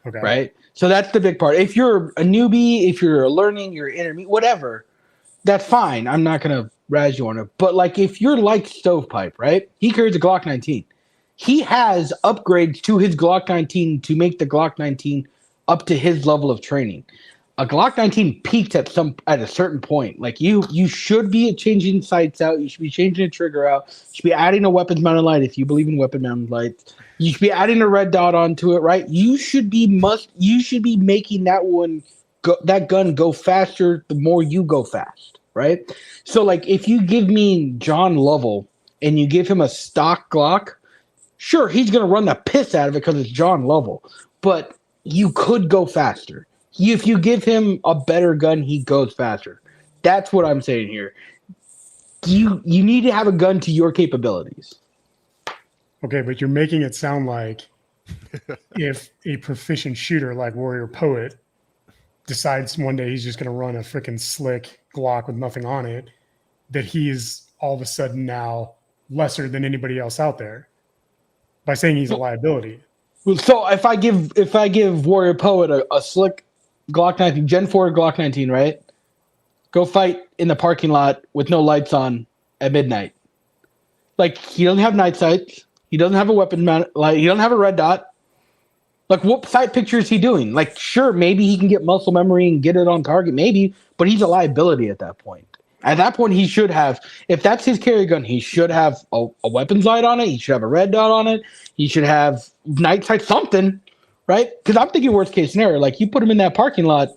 Okay. Right? So that's the big part. If you're a newbie, if you're learning, you're intermediate, whatever, that's fine. I'm not going to razz you on it. But like if you're like Stovepipe, right? He carries a Glock 19. He has upgrades to his Glock 19 to make the Glock 19 up to his level of training. A Glock 19 peaks at a certain point. Like you should be changing sights out. You should be changing the trigger out. You should be adding a weapons mounted light if you believe in weapon mounted lights. You should be adding a red dot onto it, right? You should be making that gun go faster the more you go fast, right? So like if you give me John Lovell and you give him a stock Glock, sure, he's gonna run the piss out of it because it's John Lovell, but you could go faster. If you give him a better gun, he goes faster. That's what I'm saying here. You need to have a gun to your capabilities. Okay, but you're making it sound like if a proficient shooter like Warrior Poet decides one day he's just going to run a freaking slick Glock with nothing on it, that he is all of a sudden now lesser than anybody else out there by saying he's a liability. So if I give Warrior Poet a slick Glock 19, Gen 4 Glock 19, right? Go fight in the parking lot with no lights on at midnight. Like, he doesn't have night sights. He doesn't have a weapon mount. Like, he doesn't have a red dot. Like, what sight picture is he doing? Like, sure, maybe he can get muscle memory and get it on target, maybe, but he's a liability at that point. At that point, he should have, if that's his carry gun, he should have a weapons light on it. He should have a red dot on it. He should have night sight, something, right? Because I'm thinking worst case scenario, like you put him in that parking lot,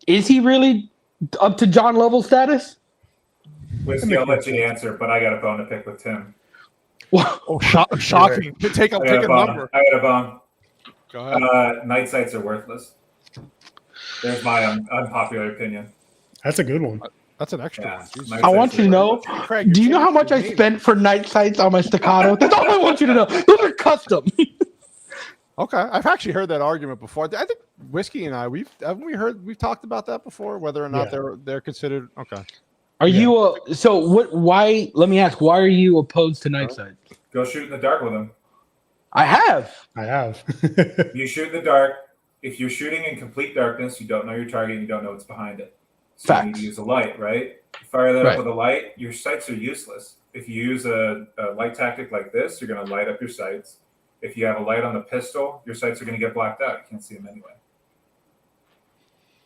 is he really up to John Lovell status? Whiskey, I'll let you answer, but I got a bone to pick with Tim. Oh, shocking! Pick a number. I got a bone. Go ahead. Night sights are worthless. There's my unpopular opinion. That's a good one. That's an extra one. I want you to know, Craig, do you know how much I spent for night sights on my Staccato? That's all I want you to know. Those are custom. Okay, I've actually heard that argument before. I think Whiskey and I we've talked about that before, whether or not they're considered okay. Are you so what? Why? Let me ask. Why are you opposed to night sights? Go shoot in the dark with them. I have. You shoot in the dark. If you're shooting in complete darkness, you don't know your target. You don't know what's behind it. So you need to use a light, right? You fire that up with a light. Your sights are useless. If you use a light tactic like this, you're going to light up your sights. If you have a light on the pistol, your sights are going to get blacked out. You can't see them anyway.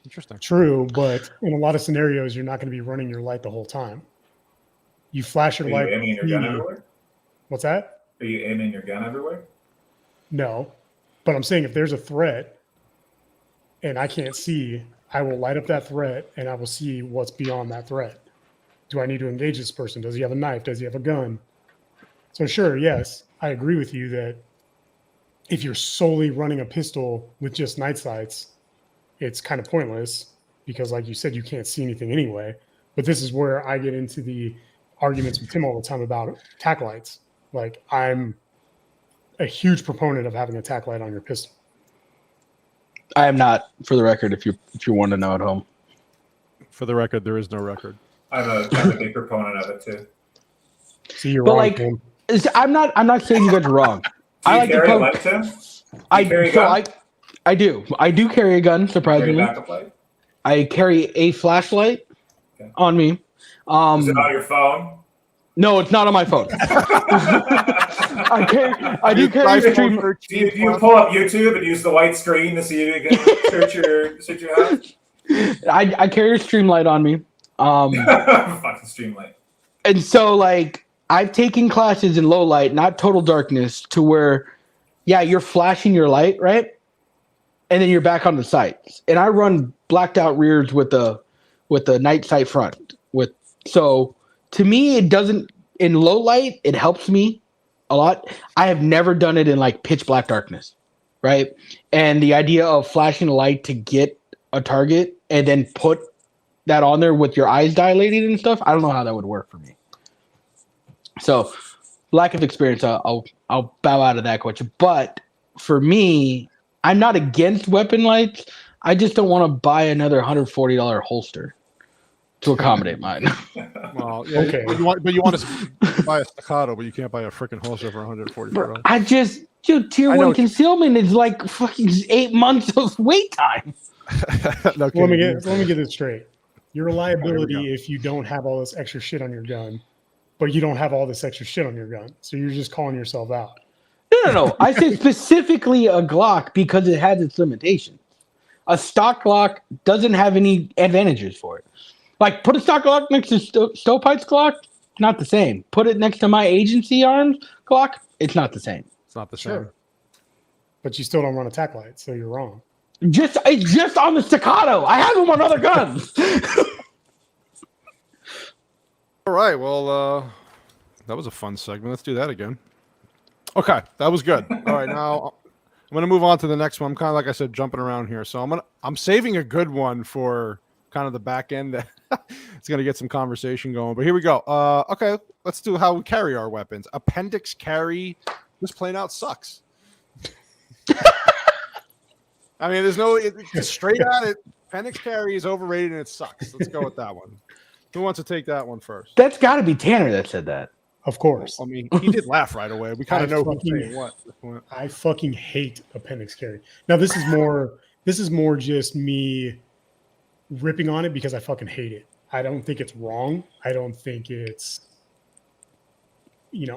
Interesting. True, but in a lot of scenarios, you're not going to be running your light the whole time. You flash your light. Are you aiming your gun everywhere? What's that? Are you aiming your gun everywhere? No, but I'm saying if there's a threat and I can't see, I will light up that threat and I will see what's beyond that threat. Do I need to engage this person? Does he have a knife? Does he have a gun? So sure, yes, I agree with you that if you're solely running a pistol with just night sights, it's kind of pointless because, like you said, you can't see anything anyway. But this is where I get into the arguments with Tim all the time about tack lights. Like, I'm a huge proponent of having a tack light on your pistol. I am not, for the record, if you want to know at home. For the record, there is no record. I'm a big proponent of it too. See, you're wrong, like, Tim. I'm not saying you guys are wrong. Do you I like carry to a light, Tim? I do. I do carry a gun, surprisingly. Carry a backup light? I carry a flashlight on me. Is it on your phone? No, it's not on my phone. I do carry a stream. Do you pull up YouTube and use the white screen to see if you can search your house? I carry a stream light on me. Fucking stream light. And so, like, I've taken classes in low light, not total darkness, to where, you're flashing your light, right? And then you're back on the sights. And I run blacked out rears with the night sight front. So to me, it doesn't, in low light, it helps me a lot. I have never done it in like pitch black darkness, right? And the idea of flashing a light to get a target and then put that on there with your eyes dilated and stuff, I don't know how that would work for me. So, lack of experience, I'll bow out of that question. But for me, I'm not against weapon lights. I just don't want to buy another $140 holster to accommodate mine. Well, yeah, Okay. but you want to buy a staccato, but you can't buy a freaking holster for $144. I just, tier I know 1 concealment is like fucking 8 months of wait time. No Let me kidding. get this straight. Your liability if you don't have all this extra shit on your gun, but you don't have all this extra shit on your gun. So you're just calling yourself out. No. I say specifically a Glock because it has its limitations. A stock Glock doesn't have any advantages for it. Like, put a stock Glock next to Stovepipe's Glock, not the same. Put it next to my agency arms Glock, it's not the same. It's not the same. Sure. But you still don't run attack lights, so you're wrong. It's just on the staccato. I have them on other guns. All right. Well, that was a fun segment. Let's do that again. Okay, that was good. All right, now I'm gonna move on to the next one. I'm kind of, like I said, jumping around here, so I'm saving a good one for kind of the back end. That it's gonna get some conversation going. But here we go. Okay, let's do how we carry our weapons. Appendix carry just plain out sucks. I mean, there's no straight at it. Appendix carry is overrated and it sucks. Let's go with that one. Who wants to take that one first? That's got to be Tanner that said that. Of course. I mean, he did laugh right away. We kind of know who's saying what. I fucking hate appendix carry. Now this is more just me ripping on it because I fucking hate it. I don't think it's wrong. I don't think it's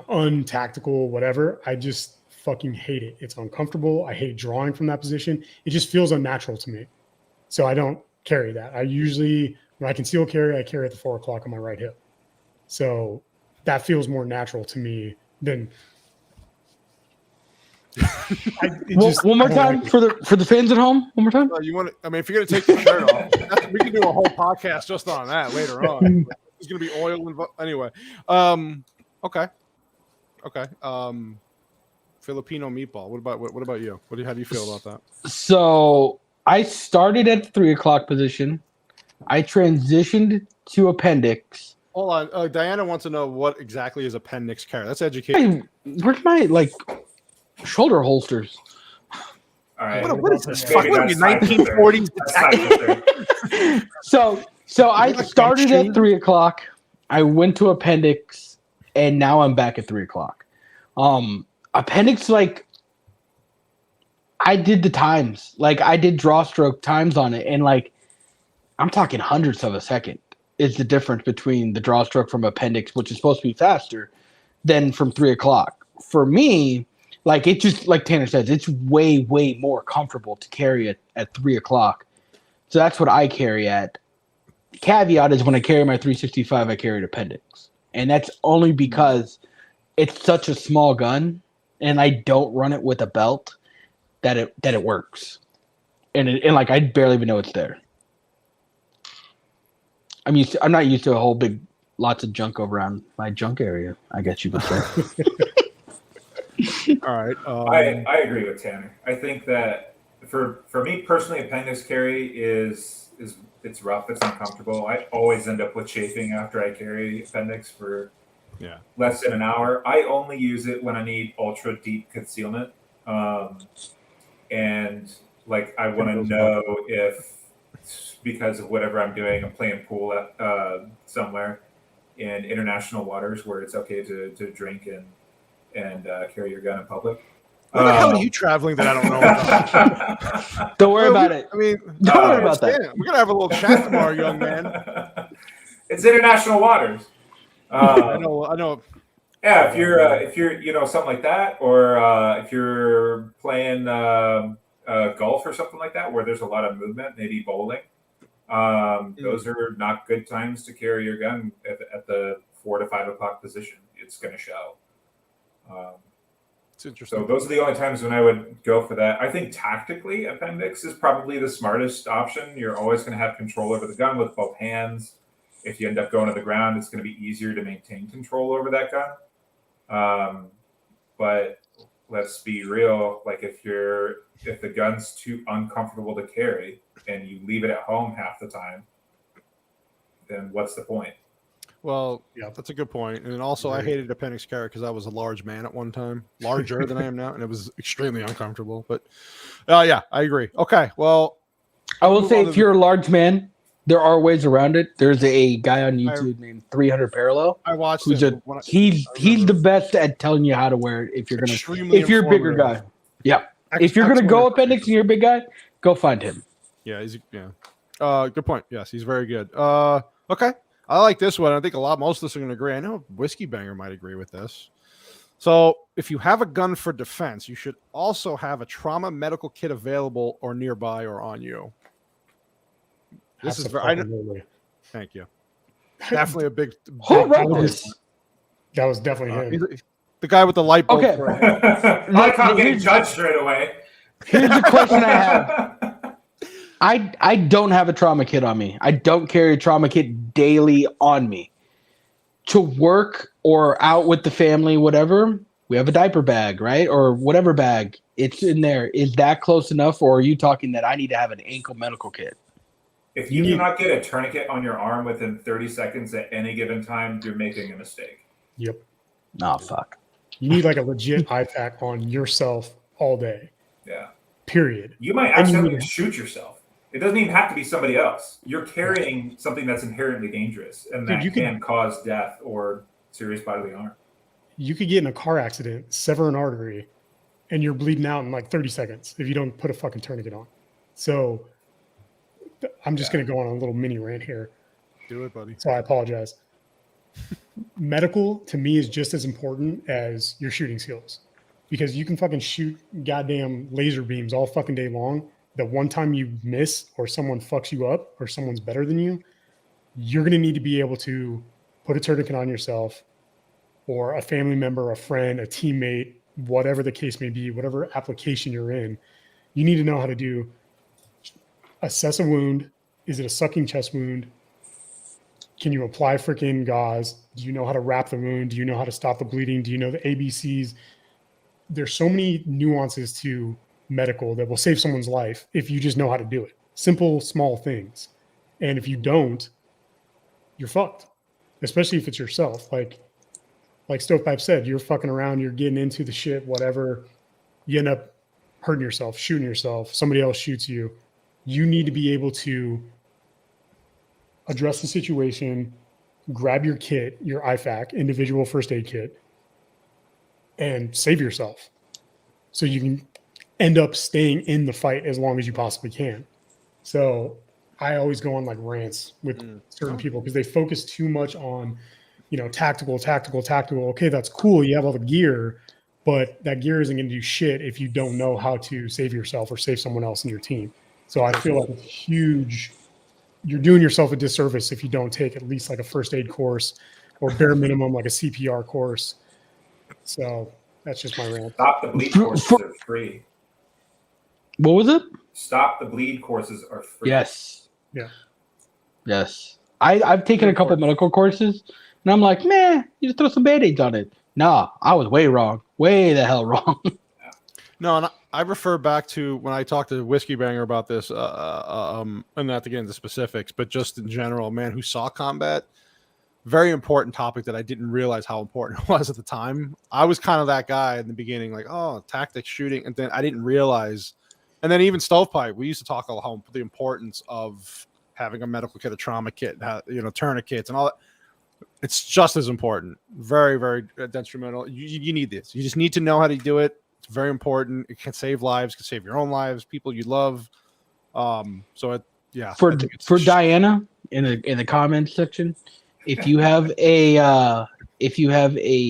untactical, whatever. I just fucking hate it. It's uncomfortable. I hate drawing from that position. It just feels unnatural to me. So I don't carry that. I usually, when I conceal carry, I carry at the 4 o'clock on my right hip. So that feels more natural to me than. One more time for the fans at home. One more time. You want to? I mean, if you're gonna take your shirt off, we can do a whole podcast just on that later on. There's gonna be oil involved. Anyway, okay. Filipino meatball. What about you? How do you feel about that? So I started at the 3 o'clock position. I transitioned to appendix. Hold on. Diana wants to know what exactly is appendix carry. That's education. Hey, where's my shoulder holsters? All right. What is this? Maybe What are we, that's 1940s? So I started at 3 o'clock. I went to appendix, and now I'm back at 3 o'clock. Appendix, I did the times. I did draw stroke times on it, and I'm talking hundredths of a second is the difference between the draw stroke from appendix, which is supposed to be faster, than from 3 o'clock. For me, it just, like Tanner says, it's way, way more comfortable to carry it at 3 o'clock. So that's what I carry at. The caveat is when I carry my 365, I carry appendix. And that's only because it's such a small gun and I don't run it with a belt that it works. And I barely even know it's there. I'm not used to a whole lots of junk around my junk area, I guess you could say. All right. I agree with Tanner. I think that for me personally, appendix carry is it's rough. It's uncomfortable. I always end up with chafing after I carry appendix for less than an hour. I only use it when I need ultra deep concealment, and I want to know if, because of whatever I'm doing, I'm playing pool at somewhere in international waters where it's okay to drink and carry your gun in public. Where the hell are you traveling that I don't know about? Don't worry about it. I mean, don't worry about that. We're gonna have a little chat tomorrow, young man. It's international waters. I know. Yeah, if you're something like that, or if you're playing golf or something like that, where there's a lot of movement, maybe bowling. Those are not good times to carry your gun at the 4 to 5 o'clock position. It's going to show. It's interesting. So those are the only times when I would go for that. I think tactically, appendix is probably the smartest option. You're always going to have control over the gun with both hands. If you end up going to the ground, it's going to be easier to maintain control over that gun. But let's be real. If the gun's too uncomfortable to carry and you leave it at home half the time, then what's the point? Well, Yeah. that's a good point. And also, I hated appendix carry because I was a large man at one time, larger than I am now, and it was extremely uncomfortable. But yeah, I agree. Okay, well, I will move say, on if to you're a large man, there are ways around it. There's a guy on YouTube named 300 Parallel. I watched Who's him. When he's I the remember. best at telling you how to wear it if you're gonna Extremely if you're a bigger informative. guy. Yeah. If you're gonna Excellent go appendix information. and you're a big guy, go find him. Yeah, good point. Yes, he's very good. Okay. I like this one. I think most of us are going to agree. I know WhiskeyBanger might agree with this. So, if you have a gun for defense, you should also have a trauma medical kit available or nearby or on you. This is very. Thank you. Definitely a big. Who big wrote this? That was definitely him. The guy with the light bulb. Okay. I like how I'm getting judged straight away. Here's the question I have. I don't have a trauma kit on me. I don't carry a trauma kit daily on me. To work or out with the family, whatever, we have a diaper bag, right? Or whatever bag. It's in there. Is that close enough, or are you talking that I need to have an ankle medical kit? If you cannot get a tourniquet on your arm within 30 seconds at any given time, you're making a mistake. Yep. Oh, fuck. You need like a legit IPAC on yourself all day. Yeah. Period. You might accidentally shoot yourself. It doesn't even have to be somebody else. You're carrying something that's inherently dangerous, and that can cause death or serious bodily harm. You could get in a car accident, sever an artery, and you're bleeding out in like 30 seconds if you don't put a fucking tourniquet on. So I'm just going to go on a little mini rant here. Do it, buddy. So I apologize. Medical to me is just as important as your shooting skills, because you can fucking shoot goddamn laser beams all fucking day long. The one time you miss or someone fucks you up or someone's better than you, you're going to need to be able to put a tourniquet on yourself, or a family member, a friend, a teammate, whatever the case may be, whatever application you're in. You need to know how to assess a wound. Is it a sucking chest wound? Can you apply freaking gauze? Do you know how to wrap the wound? Do you know how to stop the bleeding? Do you know the ABCs? There's so many nuances to medical that will save someone's life if you just know how to do it. Simple, small things. And if you don't, you're fucked. Especially if it's yourself. Like StovePipe said, you're fucking around, you're getting into the shit, whatever. You end up hurting yourself, shooting yourself. Somebody else shoots you. You need to be able to address the situation, grab your kit, your IFAC, individual first aid kit, and save yourself. So you can end up staying in the fight as long as you possibly can. So I always go on like rants with certain people because they focus too much on, tactical. Okay, that's cool. You have all the gear, but that gear isn't going to do shit if you don't know how to save yourself or save someone else in your team. So I feel like it's huge. You're doing yourself a disservice if you don't take at least like a first aid course, or bare minimum like a CPR course. So that's just my rant. Stop the bleed courses are free. What was it? Stop the bleed courses are free. Yes. Yeah. Yes. I've taken a couple medical courses, and I'm like, man, you just throw some Band-Aids on it. Nah, I was way wrong. Way the hell wrong. No, and I refer back to when I talked to WhiskeyBanger about this, and not to get into specifics, but just in general, man who saw combat. Very important topic that I didn't realize how important it was at the time. I was kind of that guy in the beginning, like, oh, tactics, shooting, and then I didn't realize. And then even StovePipe, we used to talk about how the importance of having a medical kit, a trauma kit, tourniquets, and all that. It's just as important. Very, very detrimental. You need this. You just need to know how to do it. It's very important. It can save lives. Can save your own lives, people you love. For Diana in the comments section, if you have a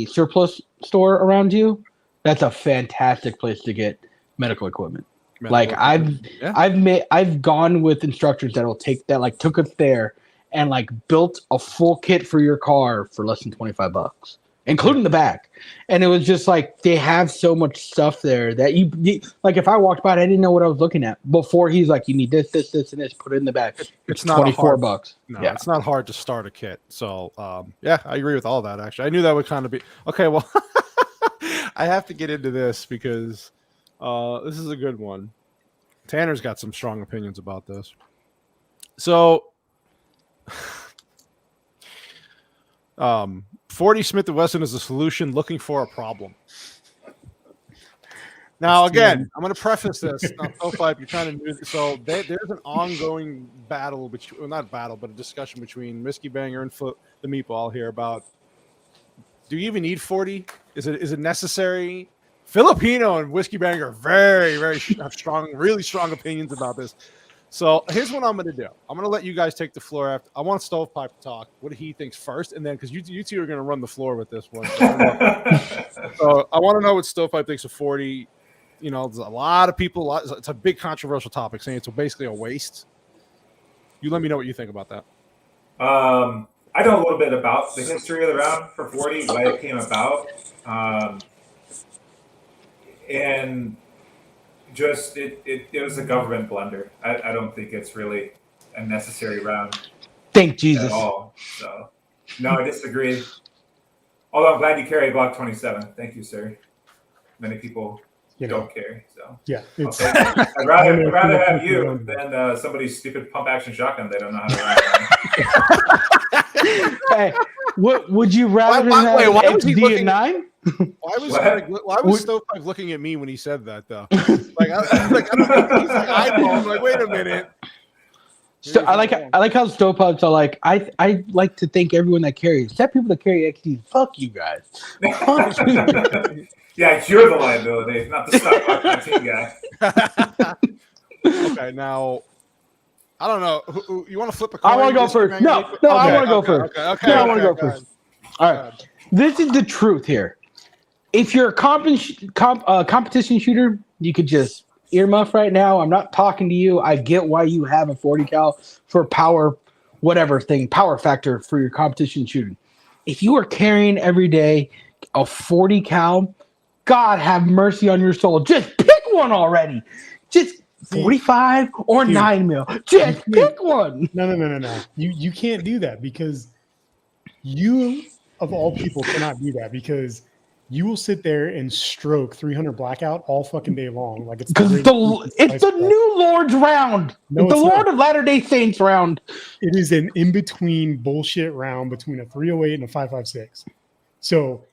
surplus store around you, that's a fantastic place to get medical equipment. I've gone with instructors took us there and built a full kit for your car for less than $25, including the back. And it was just they have so much stuff there that you if I walked by, I didn't know what I was looking at before. He's like, you need this, and this, put it in the back. It's not $24. No, yeah. It's not hard to start a kit. So I agree with all that. Actually, I knew that would kind of be okay. Well, I have to get into this because this is a good one. Tanner's got some strong opinions about this. So 40 Smith & Wesson is a solution looking for a problem. Now, again, I'm going to preface this. Now, StovePipe, you're trying to do so. There's an ongoing battle, well, not battle, but a discussion between WhiskeyBanger and the Meatball here about, do you even need 40? Is it necessary? Filipino and WhiskeyBanger are very, very strong, really strong opinions about this. So here's what I'm going to do. I'm going to let you guys take the floor after. I want StovePipe to talk what he thinks first, and then because you two are going to run the floor with this one. So I want to know what StovePipe thinks of 40. You know, there's a lot of people. It's a big controversial topic, saying it's basically a waste. You let me know what you think about that. I know a little bit about the history of the round for 40, why it came about, and just it was a government blunder. I don't think it's really a necessary round. Thank Jesus. At all. So, no, I disagree. Although I'm glad you carry a Glock 27. Thank you, sir. Many people don't carry. So yeah, I'd rather have you than somebody's stupid pump action shotgun they don't know how to run. Hey, what would you rather have XD at 9? Why was StovePipe looking at me when he said that though? Like I don't know. He's like eyeballing. Like, wait a minute. So I like how Stovepipes are like, I like to thank everyone that carries. Except people that carry XD. Fuck you guys. Fuck you. Yeah, you're the liability, not the stock Glock 19 guy. Okay, now I don't know. You want to flip a coin? I want to go first. No, I want to go first. Okay, I want to go first. All right. This is the truth here. If you're a competition shooter, you could just earmuff right now. I'm not talking to you. I get why you have a 40 cal for power, power factor for your competition shooting. If you are carrying every day a 40 cal, God have mercy on your soul. Just pick one already. Just 45 or 9 mil. Just pick one. No. You can't do that because you, of all people, cannot do that because you will sit there and stroke 300 blackout all fucking day long. Like it's the new Lord's round. No, it's the Lord of Latter-day Saints round. It is an in-between bullshit round between a 308 and a 5.56. So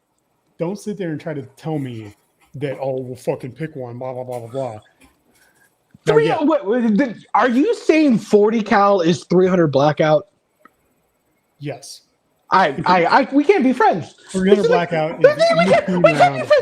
don't sit there and try to tell me that, we'll fucking pick one, blah, blah, blah, blah, blah. Are you saying 40 cal is 300 blackout? Yes. We can't be friends. 300 blackout. We can't be friends.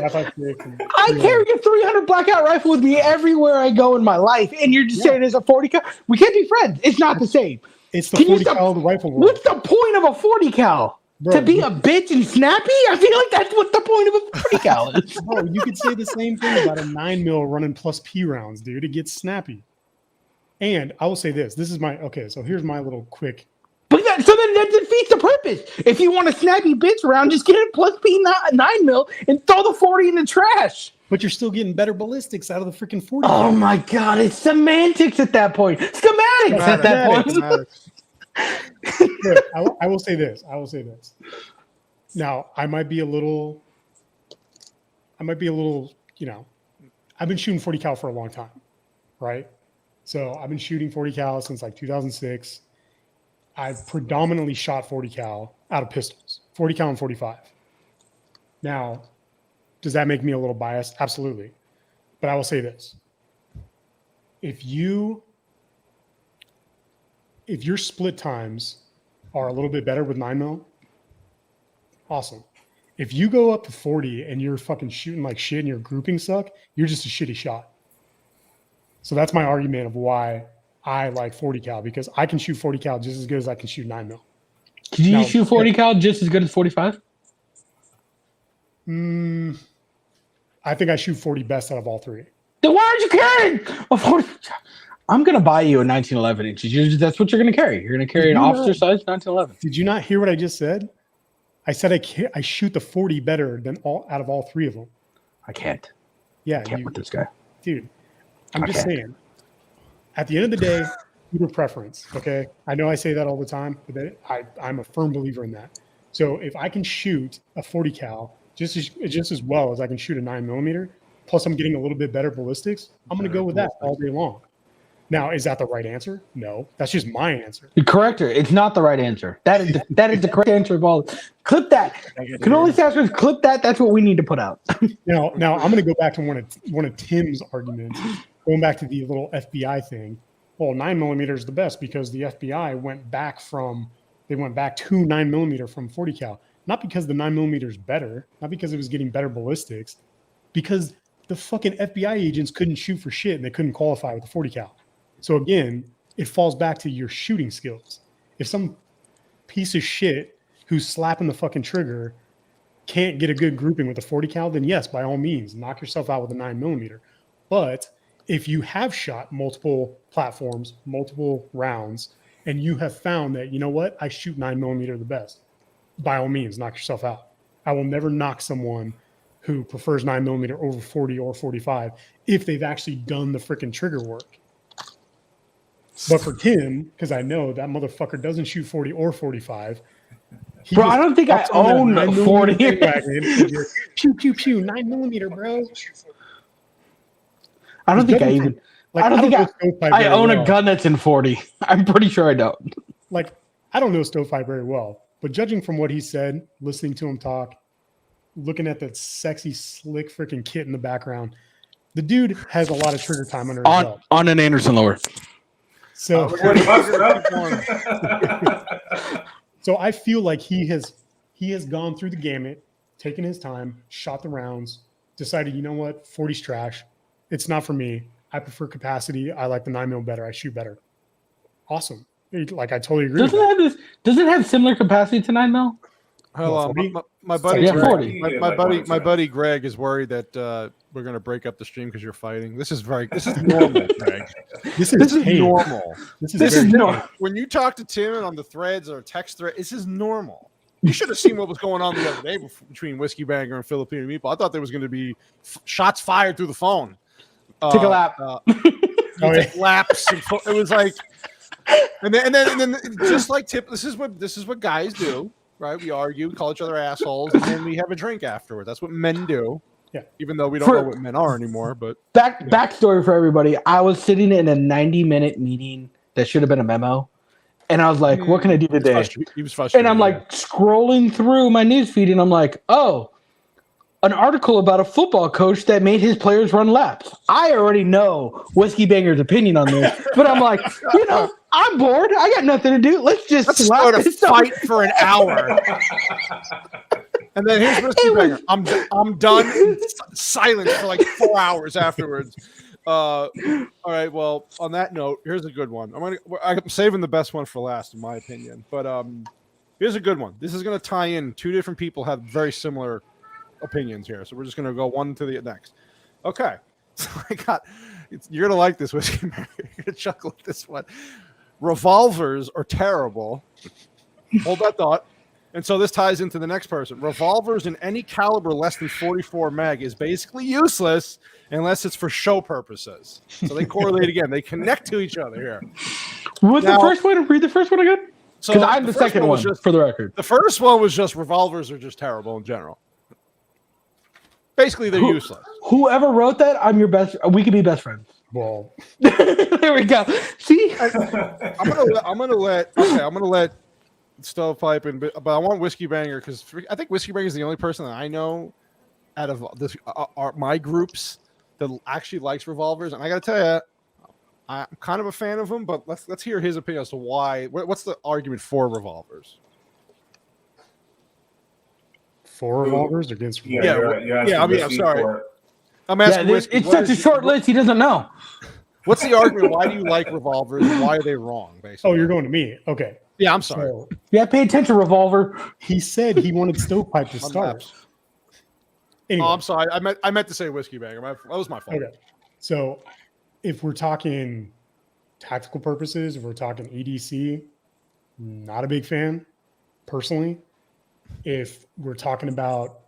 I carry a 300 blackout rifle with me everywhere I go in my life, and you're just saying it's a 40 cal. We can't be friends. It's not the same. It's the 40 cal of the rifle. What's the point of a 40 cal? Bro, to be a bitch and snappy? I feel like that's what the point of a 40 cal is. Bro, you could say the same thing about a 9 mil running plus P rounds, dude. It gets snappy. And I will say this. This is so here's my little quick. So then that defeats the purpose. If you want a snappy bitch round, just get a plus P 9 mil and throw the 40 in the trash. But you're still getting better ballistics out of the freaking 40. Oh my God, it's semantics at that point. Schematics at that point. Look, I will say this. Now, I might be a little, I've been shooting 40 cal for a long time, right? So I've been shooting 40 cal since like 2006. I've predominantly shot 40 cal out of pistols, 40 cal and 45. Now, does that make me a little biased? Absolutely. But I will say this. If your split times are a little bit better with 9 mil, awesome. If you go up to 40 and you're fucking shooting like shit and your grouping suck, you're just a shitty shot. So that's my argument of why I like 40 cal, because I can shoot 40 cal just as good as I can shoot 9 mil. Can you shoot 40 cal just as good as 45? I think I shoot 40 best out of all three. Then why aren't you carrying a 40? I'm going to buy you a 1911 inches. That's what you're going to carry. You're going to carry an officer size 1911. Did you not hear what I just said? I said I shoot the 40 better than out of all three of them. I can't. Yeah, I can't with this guy. Dude, I'm just saying. At the end of the day, shooter preference, okay? I know I say that all the time, but I'm a firm believer in that. So if I can shoot a 40 cal just as well as I can shoot a 9 millimeter, plus I'm getting a little bit better ballistics, I'm going to go with that all day long. Now, is that the right answer? No, that's just my answer. Correct her. It's not the right answer. That is the correct answer of all. Clip that. CannoliSasquatch, clip that. That's what we need to put out. Now I'm going to go back to one of Tim's arguments, going back to the little FBI thing. Well, 9mm is the best because the FBI went back to 9mm from 40 cal. Not because the 9mm is better, not because it was getting better ballistics, because the fucking FBI agents couldn't shoot for shit and they couldn't qualify with the 40 cal. So again, it falls back to your shooting skills. If some piece of shit who's slapping the fucking trigger can't get a good grouping with a 40 cal, then yes, by all means, knock yourself out with a 9mm. But if you have shot multiple platforms, multiple rounds, and you have found that, you know what, I shoot 9mm the best, by all means, knock yourself out. I will never knock someone who prefers 9mm over 40 or 45 if they've actually done the freaking trigger work. But for Tim, because I know that motherfucker doesn't shoot 40 or 45. Bro, I don't think I own 40. Pew, pew, pew, 9mm, bro. I don't think I even. Like, I don't think I own well. a gun that's in 40. I'm pretty sure I don't. Like, I don't know StovePipe very well, but judging from what he said, listening to him talk, looking at that sexy, slick freaking kit in the background, the dude has a lot of trigger time under his belt. On an Anderson lower. So, so I feel like he has gone through the gamut, taken his time, shot the rounds, decided, you know what, 40's trash. It's not for me. I prefer capacity. I like the 9mm better. I shoot better. Awesome. Like, I totally agree. Does it have similar capacity to 9mm? Hello, my buddy. Yeah, 40. My buddy Greg is worried that we're going to break up the stream because you're fighting. This is normal, Greg. This is normal. This is normal. When you talk to Tim on the threads or text thread, this is normal. You should have seen what was going on the other day between WhiskeyBanger and Filipino Meatball. I thought there was going to be shots fired through the phone. Take a lap. Take laps. It was like, and then just like Tip. This is what guys do, right? We argue, we call each other assholes, and then we have a drink afterward. That's what men do. Yeah. Even though we don't know what men are anymore, but backstory for everybody. I was sitting in a 90-minute meeting that should have been a memo, and I was like, "What can I do today?" He was frustrated. And I'm like scrolling through my newsfeed, and I'm like, "Oh, an article about a football coach that made his players run laps." I already know WhiskeyBanger's opinion on this, but I'm like, I'm bored. I got nothing to do. Let's start a fight for an hour. And then here's WhiskeyBanger. I'm done in silence for like 4 hours afterwards. All right. Well, on that note, here's a good one. I'm saving the best one for last, in my opinion. But here's a good one. This is going to tie in. Two different people have very similar opinions here, so we're just going to go one to the next. Okay. So you're going to like this, Whiskey. You're going to chuckle at this one. Revolvers are terrible. Hold that thought. And so this ties into the next person. Revolvers in any caliber less than 44 mag is basically useless unless it's for show purposes. So they correlate again. They connect to each other here. What's the first one? Read the first one again. So because I'm the second one, for the record. The first one was just revolvers are just terrible in general. Basically, they're useless. Whoever wrote that, I'm your best. We could be best friends. Well, there we go. See, I'm gonna let StovePipe but I want WhiskeyBanger because I think WhiskeyBanger is the only person that I know out of this my groups that actually likes revolvers. And I got to tell you, I'm kind of a fan of them. But let's hear his opinion as to why. What's the argument for revolvers? For revolvers against I'm sorry. I'm asking. It's such a short list. He doesn't know. What's the argument? Why do you like revolvers? And why are they wrong? Basically. Oh, you're going to me. Okay. Yeah, I'm sorry. So, pay attention, Revolver. He said he wanted StovePipe to start. Anyway. Oh, I'm sorry. I meant to say WhiskeyBanger. That was my fault. Okay. So if we're talking tactical purposes, if we're talking EDC, not a big fan, personally. If we're talking about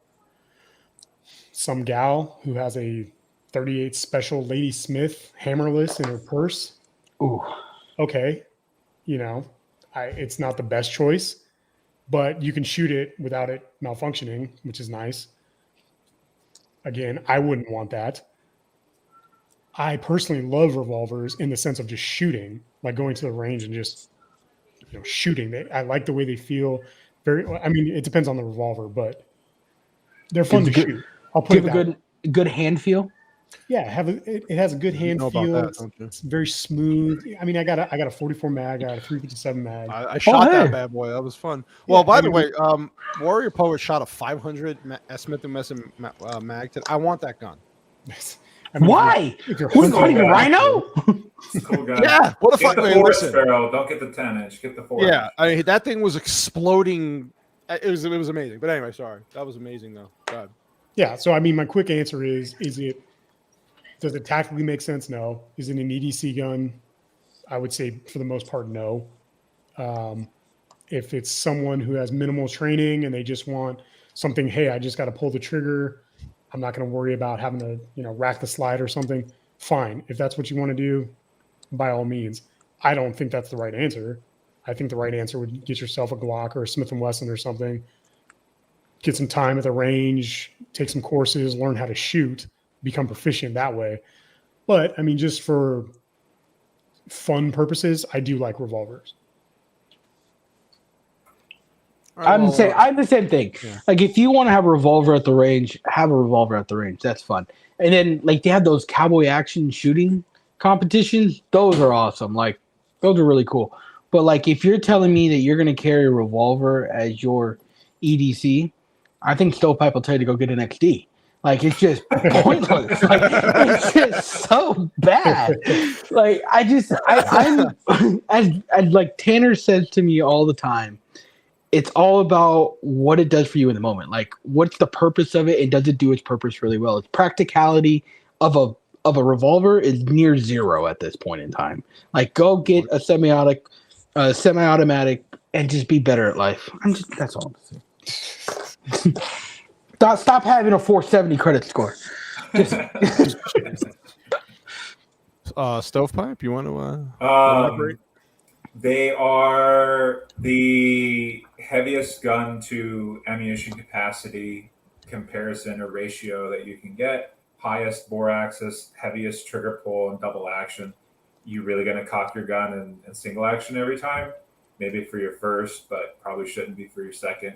some gal who has a 38 Special Lady Smith hammerless in her purse, okay, it's not the best choice, but you can shoot it without it malfunctioning, which is nice. Again, I wouldn't want that. I personally love revolvers in the sense of just shooting, like going to the range and just shooting. I like the way they feel. I mean, it depends on the revolver, but they're fun to shoot. I'll put Do it you have a good hand feel? Yeah, it has a good hand know about feel. that, don't you? It's very smooth. I mean, I got a 44 mag, I got a 357 mag. I shot hey. that bad boy. That was fun. Well, Yeah, by I the mean- way, Warrior Poet shot a 500 Smith & Wesson mag. I want that gun. I mean, Why? If you're Who's hunting- fighting a rhino? It's a cool gun. Yeah. What the Get fuck? the Wait, forest listen. barrel. Don't get the 10-inch. Get the 4. Yeah, I mean, that thing was exploding. It was amazing. But anyway, sorry. That was amazing though. God. Yeah, so I mean, my quick answer does it tactically make sense? No. Is it an EDC gun? I would say for the most part, no. If it's someone who has minimal training and they just want something, hey, I just got to pull the trigger, I'm not going to worry about having to, rack the slide or something. Fine. If that's what you want to do, by all means. I don't think that's the right answer. I think the right answer would get yourself a Glock or a Smith & Wesson or something. Get some time at the range, take some courses, learn how to shoot, become proficient that way. But I mean, just for fun purposes, I do like revolvers. All right, I'm the same thing. Yeah. Like if you want to have a revolver at the range, have a revolver at the range. That's fun. And then like they have those cowboy action shooting competitions. Those are awesome. Like those are really cool. But like if you're telling me that you're going to carry a revolver as your EDC, I think StovePipe will tell you to go get an XD. Like it's just pointless. Like it's just so bad. Like I'm as like Tanner says to me all the time. It's all about what it does for you in the moment. Like, what's the purpose of it, and does it do its purpose really well? Its practicality of a revolver is near zero at this point in time. Like, go get a semi-automatic, and just be better at life. That's all I'm saying. Stop having a 470 credit score. Stovepipe, you want to elaborate? They are the heaviest gun to ammunition capacity comparison or ratio that you can get. Highest bore axis, heaviest trigger pull, and double action. You really going to cock your gun in single action every time? Maybe for your first, but probably shouldn't be for your second.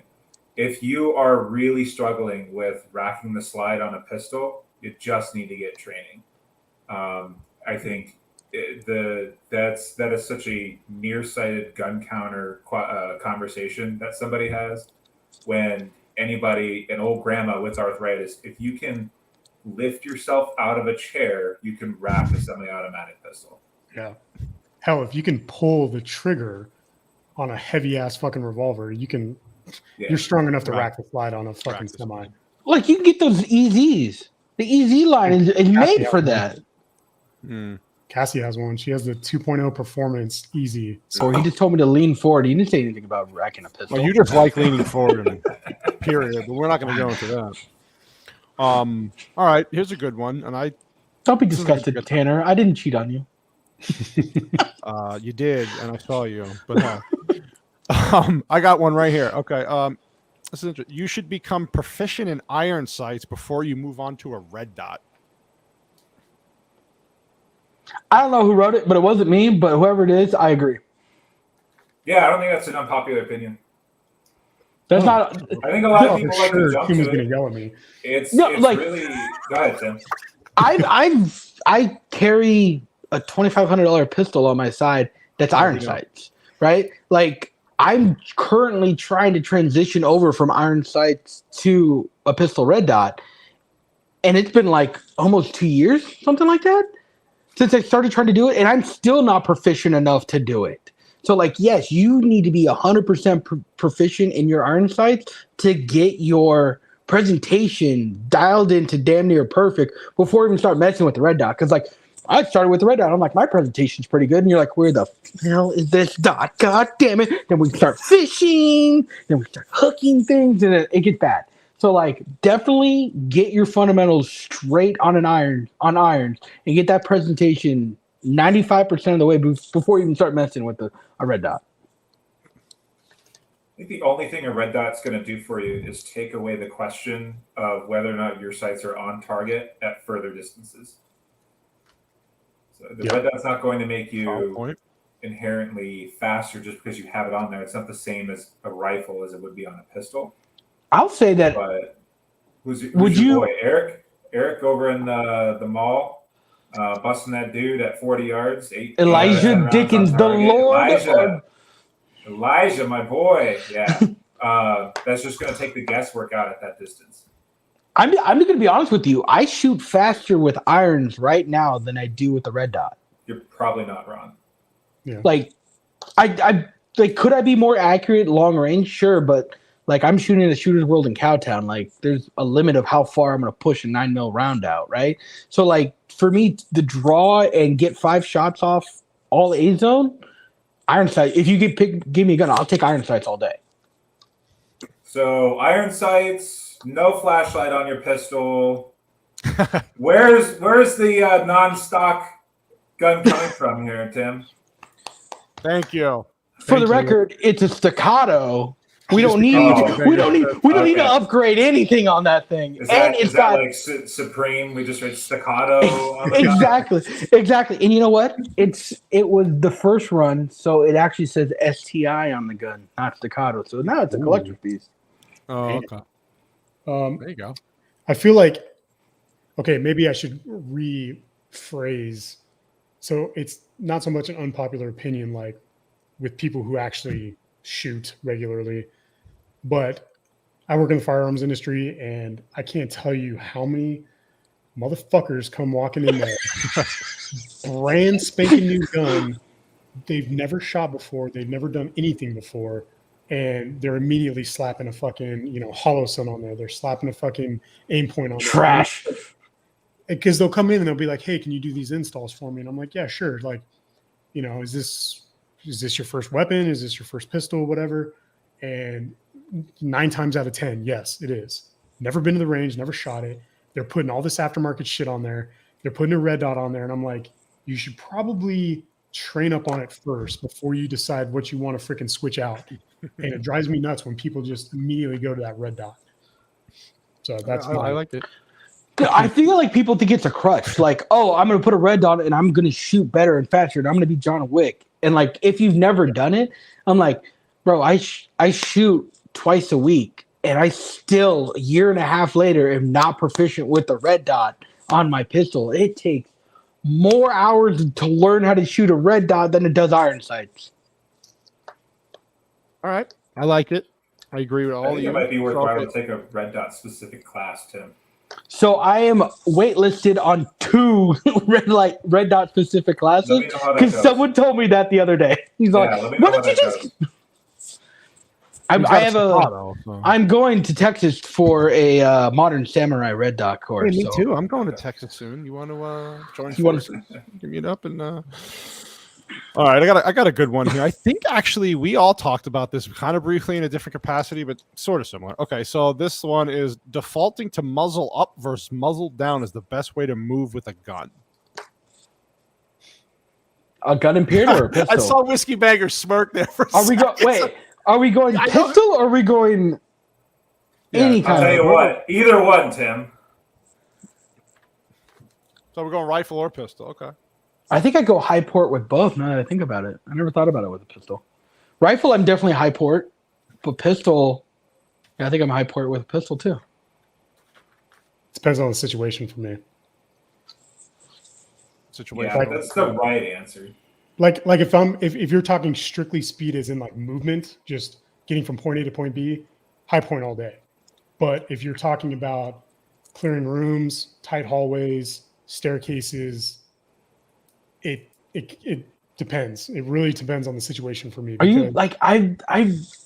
If you are really struggling with racking the slide on a pistol, you just need to get training. I think that is such a nearsighted gun counter conversation that somebody has when an old grandma with arthritis, if you can lift yourself out of a chair, you can rack a semi-automatic pistol. Yeah. Hell, if you can pull the trigger on a heavy ass fucking revolver, you're strong enough to rack the slide on a fucking semi. Like you can get those EZs. The EZ line is made for that. Cassie has one. She has the 2.0 performance easy. Or he just told me to lean forward. He didn't say anything about racking a pistol. Well, you just like leaning forward, period. But we're not going to go into that. All right, here's a good one, and don't be disgusted, Tanner. I didn't cheat on you. You did, and I saw you. But I got one right here. Okay, this is interesting. You should become proficient in iron sights before you move on to a red dot. I don't know who wrote it, but it wasn't me. But whoever it is, I agree. Yeah, I don't think that's an unpopular opinion. That's not. I think a lot of people like to jump Tim was to going it. to yell at me. It's like- really. Go ahead, Tim. I carry a $2,500 pistol on my side that's iron sights, right? Like I'm currently trying to transition over from iron sights to a pistol red dot, and it's been like almost 2 years, something like that, since I started trying to do it, and I'm still not proficient enough to do it. So, like, yes, you need to be 100% proficient in your iron sights to get your presentation dialed into damn near perfect before you even start messing with the red dot. Because, like, I started with the red dot. I'm like, my presentation's pretty good. And you're like, where the hell is this dot? God damn it. Then we start fishing. Then we start hooking things. And it gets bad. So, like, definitely get your fundamentals straight on irons and get that presentation 95% of the way before you even start messing with a red dot. I think the only thing a red dot's going to do for you is take away the question of whether or not your sights are on target at further distances. So the red dot's not going to make you Point. inherently faster just because you have it on there. It's not the same as a rifle as it would be on a pistol. I'll say that. But who's your you- boy? Eric? Eric over in the mall, busting that dude at 40 yards. Elijah 10 rounds Dickens, on the target. Lord. Elijah, my boy. Yeah. That's just going to take the guesswork out at that distance. I'm going to be honest with you. I shoot faster with irons right now than I do with the red dot. You're probably not wrong. Yeah. Like, I like, could I be more accurate long range? Sure, but like, I'm shooting in the Shooter's World in Cowtown. Like, there's a limit of how far I'm going to push a 9mm round out, right? So, like, for me, the draw and get 5 shots off all A zone, iron sight. If you give me a gun, I'll take iron sights all day. So iron sights, no flashlight on your pistol. Where's the non-stock gun coming from here, Tim? Thank you. For the record, it's a staccato. We don't need to upgrade anything on that thing. Is and that like Supreme? We just read staccato. On the exactly. And you know what? It was the first run, so it actually says STI on the gun, not staccato. So now it's a collector's piece. Oh, okay. There you go. I feel like, okay, maybe I should rephrase. So it's not so much an unpopular opinion, like with people who actually shoot regularly, but I work in the firearms industry, and I can't tell you how many motherfuckers come walking in there, brand spanking new gun. They've never shot before. They've never done anything before. And they're immediately slapping a fucking, hollow sun on there. They're slapping a fucking aim point on there. Trash. Because they'll come in and they'll be like, hey, can you do these installs for me? And I'm like, yeah, sure. Like, is this your first weapon? Is this your first pistol? Whatever. And 9 times out of 10, yes, it is. Never been to the range, never shot it. They're putting all this aftermarket shit on there. They're putting a red dot on there. And I'm like, you should probably train up on it first before you decide what you want to freaking switch out. And it drives me nuts when people just immediately go to that red dot. So that's I liked it. I feel like people think it's a crutch. Like, oh, I'm going to put a red dot and I'm going to shoot better and faster and I'm going to be John Wick. And like, if you've never done it, I'm like, bro, I shoot twice a week and I still, a year and a half later, am not proficient with the red dot on my pistol. It takes more hours to learn how to shoot a red dot than it does iron sights. All right. I liked it. I agree with all I of think you. it might be worthwhile to take a red dot specific class, Tim. So I am waitlisted on 2 red dot specific classes because someone told me that the other day. He's like, "What did you just?" I'm going to Texas for a modern samurai red dot course. Hey, me too. I'm going to Texas soon. You want to join? You want to give me it up and? All right, I got a good one here. I think actually we all talked about this kind of briefly in a different capacity, but sort of similar. Okay, so this one is defaulting to muzzle up versus muzzle down is the best way to move with a gun. A gun and period or a pistol? I saw WhiskeyBanger smirk there. Are we going pistol or are we going any kind? I'll tell you what, either one, Tim. So we're going rifle or pistol. Okay. I think I go high port with both now that I think about it. I never thought about it with a pistol. Rifle, I'm definitely high port, but pistol, yeah, I think I'm high port with a pistol too. Depends on the situation for me. Situation. Yeah, that's the right answer. Like if you're talking strictly speed as in like movement, just getting from point A to point B, high point all day. But if you're talking about clearing rooms, tight hallways, staircases, it depends. It really depends on the situation for me. Are you like I've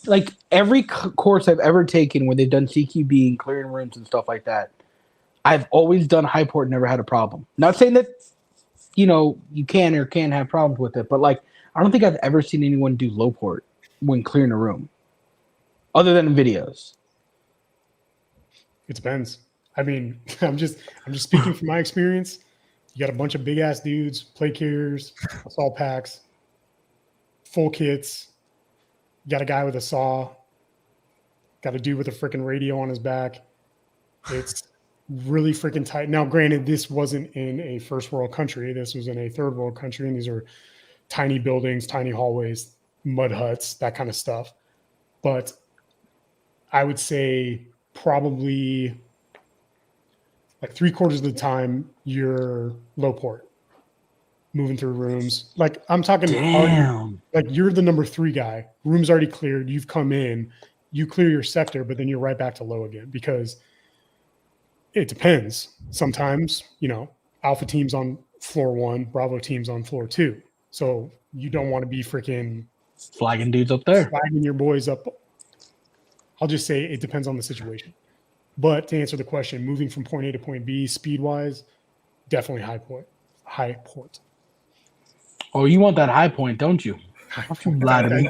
like every course I've ever taken when they've done CQB and clearing rooms and stuff like that, I've always done high port, never had a problem. Not saying that you can or can't have problems with it, but like I don't think I've ever seen anyone do low port when clearing a room, other than in videos. It depends. I mean, I'm just speaking from my experience. You got a bunch of big ass dudes, plate carriers, assault packs, full kits. You got a guy with a saw. Got a dude with a freaking radio on his back. really freaking tight. Now, granted, this wasn't in a first world country. This was in a third world country, and these are tiny buildings, tiny hallways, mud huts, that kind of stuff. But I would say probably like 3/4 of the time you're low port, moving through rooms. Like I'm talking, Damn. like you're the number 3 guy. Room's already cleared. You've come in, you clear your sector, but then you're right back to low again because it depends. Sometimes, Alpha team's on floor 1, Bravo team's on floor 2. So you don't want to be freaking Flagging dudes up there. flagging your boys up. I'll just say it depends on the situation. But to answer the question, moving from point A to point B speed-wise, definitely high port. High port. Oh, you want that high point, don't you? Lie to me.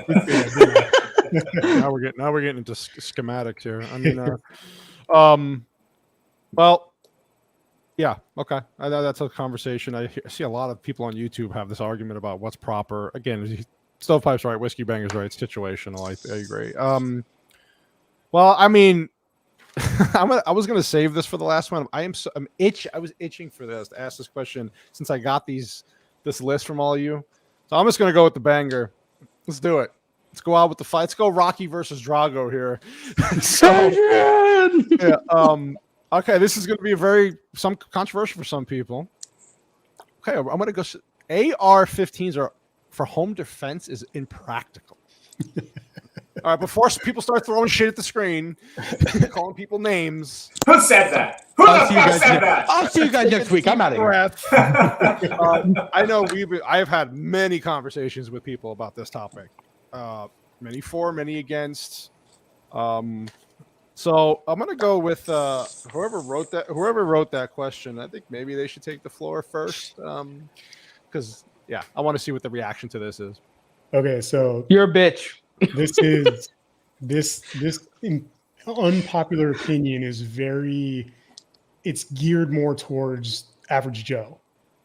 Now we're getting into schematics here. I mean, well, yeah, okay. I know that's a conversation. I see a lot of people on YouTube have this argument about what's proper. Again, Stovepipe's right, WhiskeyBanger's right. It's situational. I agree. Well, I mean, I was gonna save this for the last one. I was itching for this to ask this question since I got this list from all of you. So I'm just gonna go with the banger. Let's do it. Let's go out with the fight. Let's go Rocky versus Drago here. So, yeah, okay, this is going to be some controversial for some people. Okay, I'm going to go. AR-15s are for home defense is impractical. All right, before people start throwing shit at the screen, calling people names. Who said that? Who the fuck said that? I'll see you guys next week. I'm out of here. I know I've had many conversations with people about this topic. Many for, many against. So I'm gonna go with whoever wrote that question. I think maybe they should take the floor first, because I want to see what the reaction to this is. Okay, so You're a bitch. this unpopular opinion is it's geared more towards average Joe,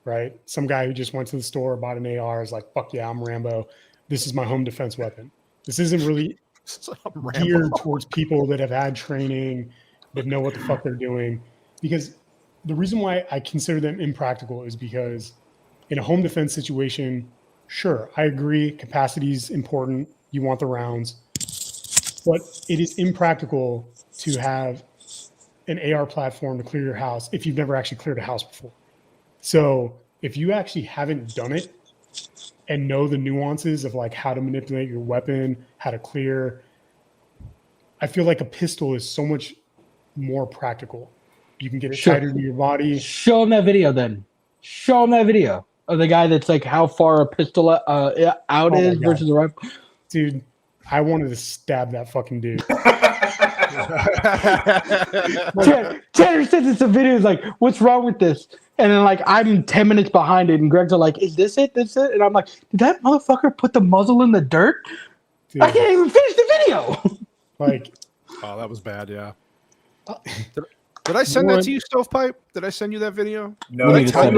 right? Some guy who just went to the store, bought an AR, is like, fuck yeah, I'm Rambo. This is my home defense weapon. This isn't really geared towards people that have had training, that know what the fuck they're doing. Because the reason why I consider them impractical is because in a home defense situation, sure, I agree, capacity is important. You want the rounds. But it is impractical to have an AR platform to clear your house if you've never actually cleared a house before. So if you actually haven't done it and know the nuances of like how to manipulate your weapon, how to clear, I feel like a pistol is so much more practical. You can get it tighter to your body. Show them that video then. Show them that video of the guy that's like how far a pistol out is versus a rifle. Dude, I wanted to stab that fucking dude. Tanner says it's a video. Is like, what's wrong with this? And then like I'm 10 minutes behind it, and Greg's like, "Is this it? This it?" And I'm like, "Did that motherfucker put the muzzle in the dirt?" Dude. I can't even finish the video. Like, oh, that was bad. Yeah. Did I send that to you, Stovepipe? Did I send you that video? No, I told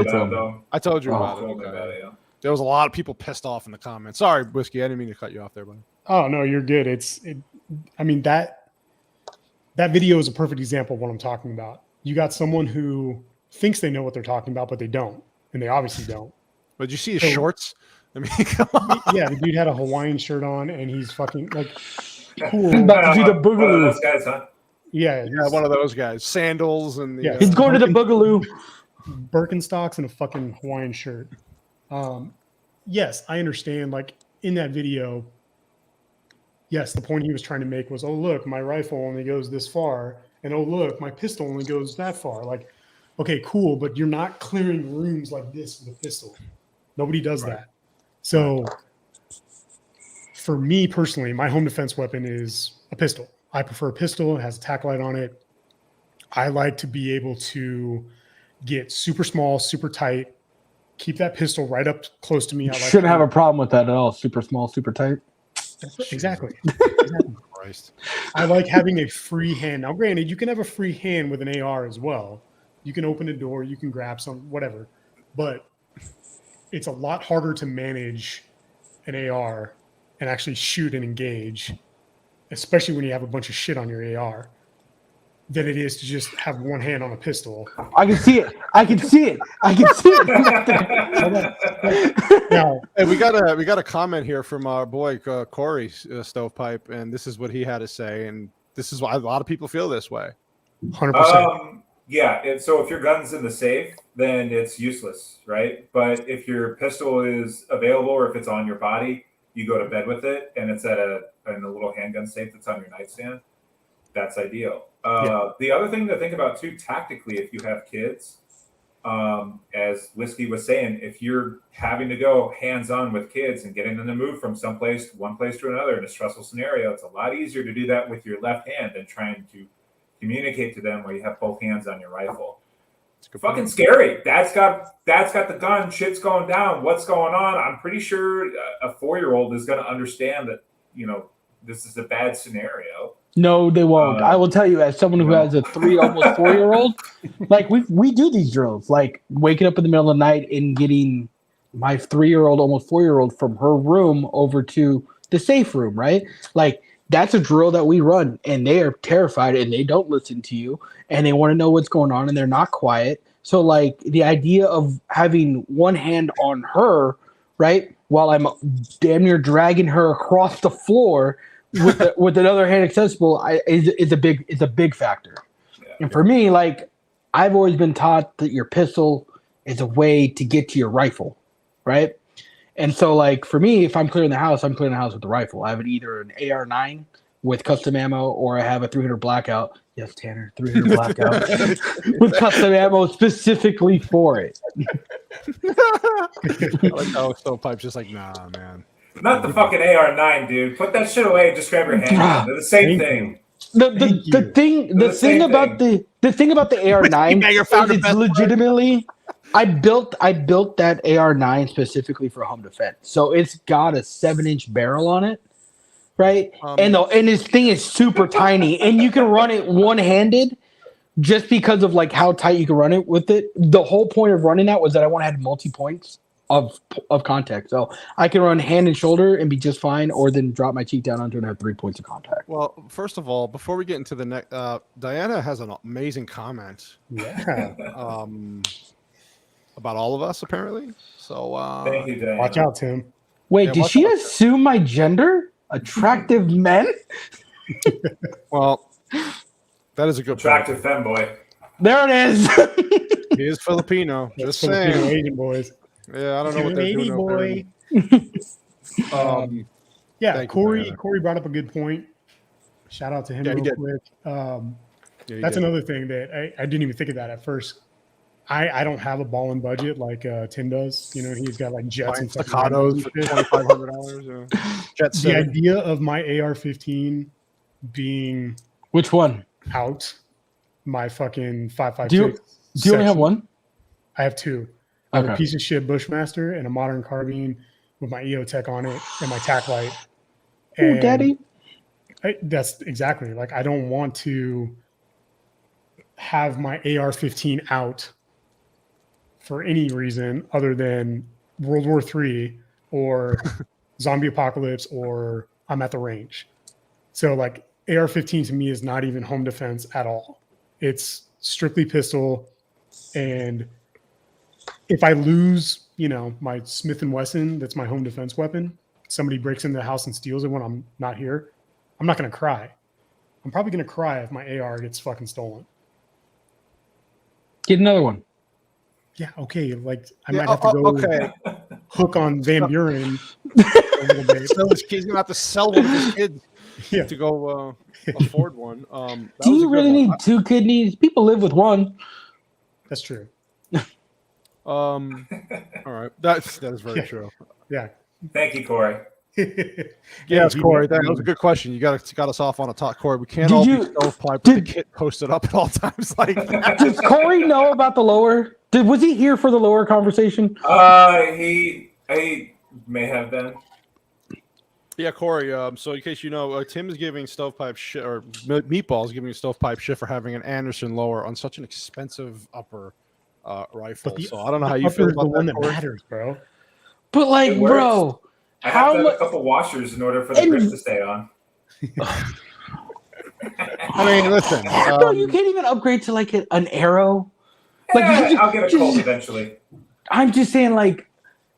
you about it. Okay. There was a lot of people pissed off in the comments. Sorry, Whiskey. I didn't mean to cut you off there, buddy. Oh no, you're good. I mean that video is a perfect example of what I'm talking about. You got someone who thinks they know what they're talking about, but they don't, and they obviously don't. But did you see his shorts? I mean, come on. Yeah, the dude had a Hawaiian shirt on, and he's fucking like cool. He's about to do the boogaloo. Guys, huh? Yeah, one of those guys. Sandals and he's going to the boogaloo. Birkenstocks and a fucking Hawaiian shirt. Yes, I understand. Like in that video, yes, the point he was trying to make was, oh, look, my rifle only goes this far. And oh, look, my pistol only goes that far. Like, okay, cool. But you're not clearing rooms like this with a pistol. Nobody does that. So for me personally, my home defense weapon is a pistol. I prefer a pistol. It has a tack light on it. I like to be able to get super small, super tight, keep that pistol right up close to me. I shouldn't have a problem with that at all. Super small, super tight. Exactly. Christ. I like having a free hand. Now, granted, you can have a free hand with an AR as well. You can open a door, you can grab some, whatever. But it's a lot harder to manage an AR and actually shoot and engage, especially when you have a bunch of shit on your AR. than it is to just have one hand on a pistol. I can see it. I can see it. I can see it. Now, Hey, we got a comment here from our boy Corey Stovepipe, and this is what he had to say, and this is why a lot of people feel this way. 100%. Yeah. So if your gun's in the safe, then it's useless, right? But if your pistol is available or if it's on your body, you go to bed with it, and it's in a little handgun safe that's on your nightstand. That's ideal. The other thing to think about too, tactically, if you have kids, as Whiskey was saying, if you're having to go hands-on with kids and getting them to move from one place to another in a stressful scenario, it's a lot easier to do that with your left hand than trying to communicate to them where you have both hands on your rifle. It's fucking scary. That's got the gun. Shit's going down. What's going on? I'm pretty sure a 4-year-old is going to understand that, this is a bad scenario. No, they won't. I will tell you, as someone who has a 3, almost 4-year-old, like we do these drills, like waking up in the middle of the night and getting my 3-year-old, almost 4-year-old from her room over to the safe room, right? Like that's a drill that we run, and they are terrified and they don't listen to you and they want to know what's going on and they're not quiet. So like the idea of having one hand on her, right, while I'm damn near dragging her across the floor with another hand accessible is a big factor. Yeah. And for me, like I've always been taught that your pistol is a way to get to your rifle, right? And so like for me, if I'm clearing the house, I'm clearing the house with the rifle. I have either an AR-9 with custom ammo or I have a 300 blackout. Yes, Tanner, 300 blackout with custom ammo specifically for it. I like how Stovepipe's just like, nah, man. Not the fucking AR-9, dude. Put that shit away and just grab your hand. They're the same thing. The thing about the AR-9 is it's legitimately. I built that AR-9 specifically for home defense, so it's got a 7-inch barrel on it, right? And this thing is super tiny, and you can run it one-handed, just because of like how tight you can run it with it. The whole point of running that was that I want to have multi-points of contact, so I can run hand and shoulder and be just fine, or then drop my cheek down onto it and have 3 points of contact. Well, first of all, before we get into the next, Diana has an amazing comment. Yeah. About all of us, apparently. So thank you, Diana. Watch out, Tim. Wait, Yeah, did she assume my gender? Attractive men? Well, that is a good attractive femboy. There it is. He is Filipino. Just Filipino saying. Asian boys. Yeah, I don't know what they're doing. Boy. Yeah, Corey brought up a good point. Shout out to him real quick. That's another thing that I didn't even think of that at first. I don't have a balling budget like Tim does. He's got like jets and staccatos for $2,500. Jets. The idea of my AR-15 being which one out, my fucking 5.56. Do you only have one? I have two. I have a piece of shit Bushmaster and a modern carbine with my EOTech on it and my tack light. Oh, daddy. That's exactly like I don't want to have my AR-15 out for any reason other than World War III or zombie apocalypse or I'm at the range. So like AR-15 to me is not even home defense at all. It's strictly pistol. And if I lose, my Smith & Wesson, that's my home defense weapon, somebody breaks into the house and steals it when I'm not here, I'm not going to cry. I'm probably going to cry if my AR gets fucking stolen. Get another one. Yeah, okay. Like I might have to go hook on Van Buren a little bit. So he's gonna have to sell one of his kids to go afford one. Do you really need 2 kidneys? People live with one. That's true. All right, that is very true. Yeah. Thank you, Corey. Yes, Corey, that was a good question. You got us off on a talk, Corey. We can't all be Stovepipe with the kit posted up at all times like that. Does Corey know about the lower? Was he here for the lower conversation? He may have been. Yeah, Corey. So in case you know, Tim is giving Stovepipe shit, or Meatball is giving Stovepipe shit for having an Anderson lower on such an expensive upper rifle. So I don't know how you feel about the one that, that matters, bro. But like, bro. I have to have a couple washers in order for the grip to stay on. I mean, listen. No, you can't even upgrade to like an arrow. Like I'll get a Colt eventually. I'm just saying, like,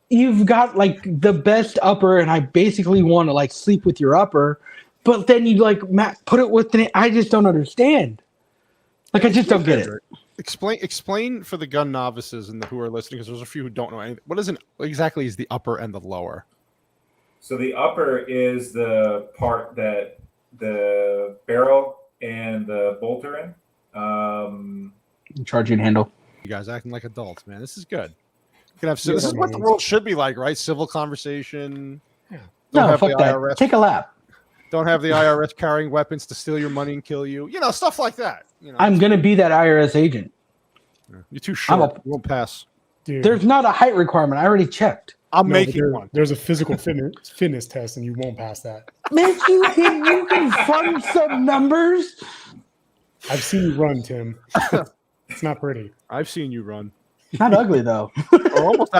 you've got like the best upper, and I basically want to like sleep with your upper, but then you like put it with the. I just don't understand. Like, I just don't get it. Explain for the gun novices and who are listening, because there's a few who don't know anything. What exactly is the upper and the lower? So the upper is the part that the barrel and the bolt are in. Charging handle. You guys acting like adults, man. This is good. You can have this is what the world should be like, right? Civil conversation. Yeah. No, fuck that. IRS, take a lap. Don't have the IRS carrying weapons to steal your money and kill you. You know, stuff like that. You know, I'm gonna be that IRS agent. You're too short. You won't pass. Dude. There's not a height requirement. I already checked. I'm making one. There's a physical fitness test, and you won't pass that. Man, you can run some numbers. I've seen you run, Tim. It's not pretty. I've seen you run. Not ugly though. We're almost to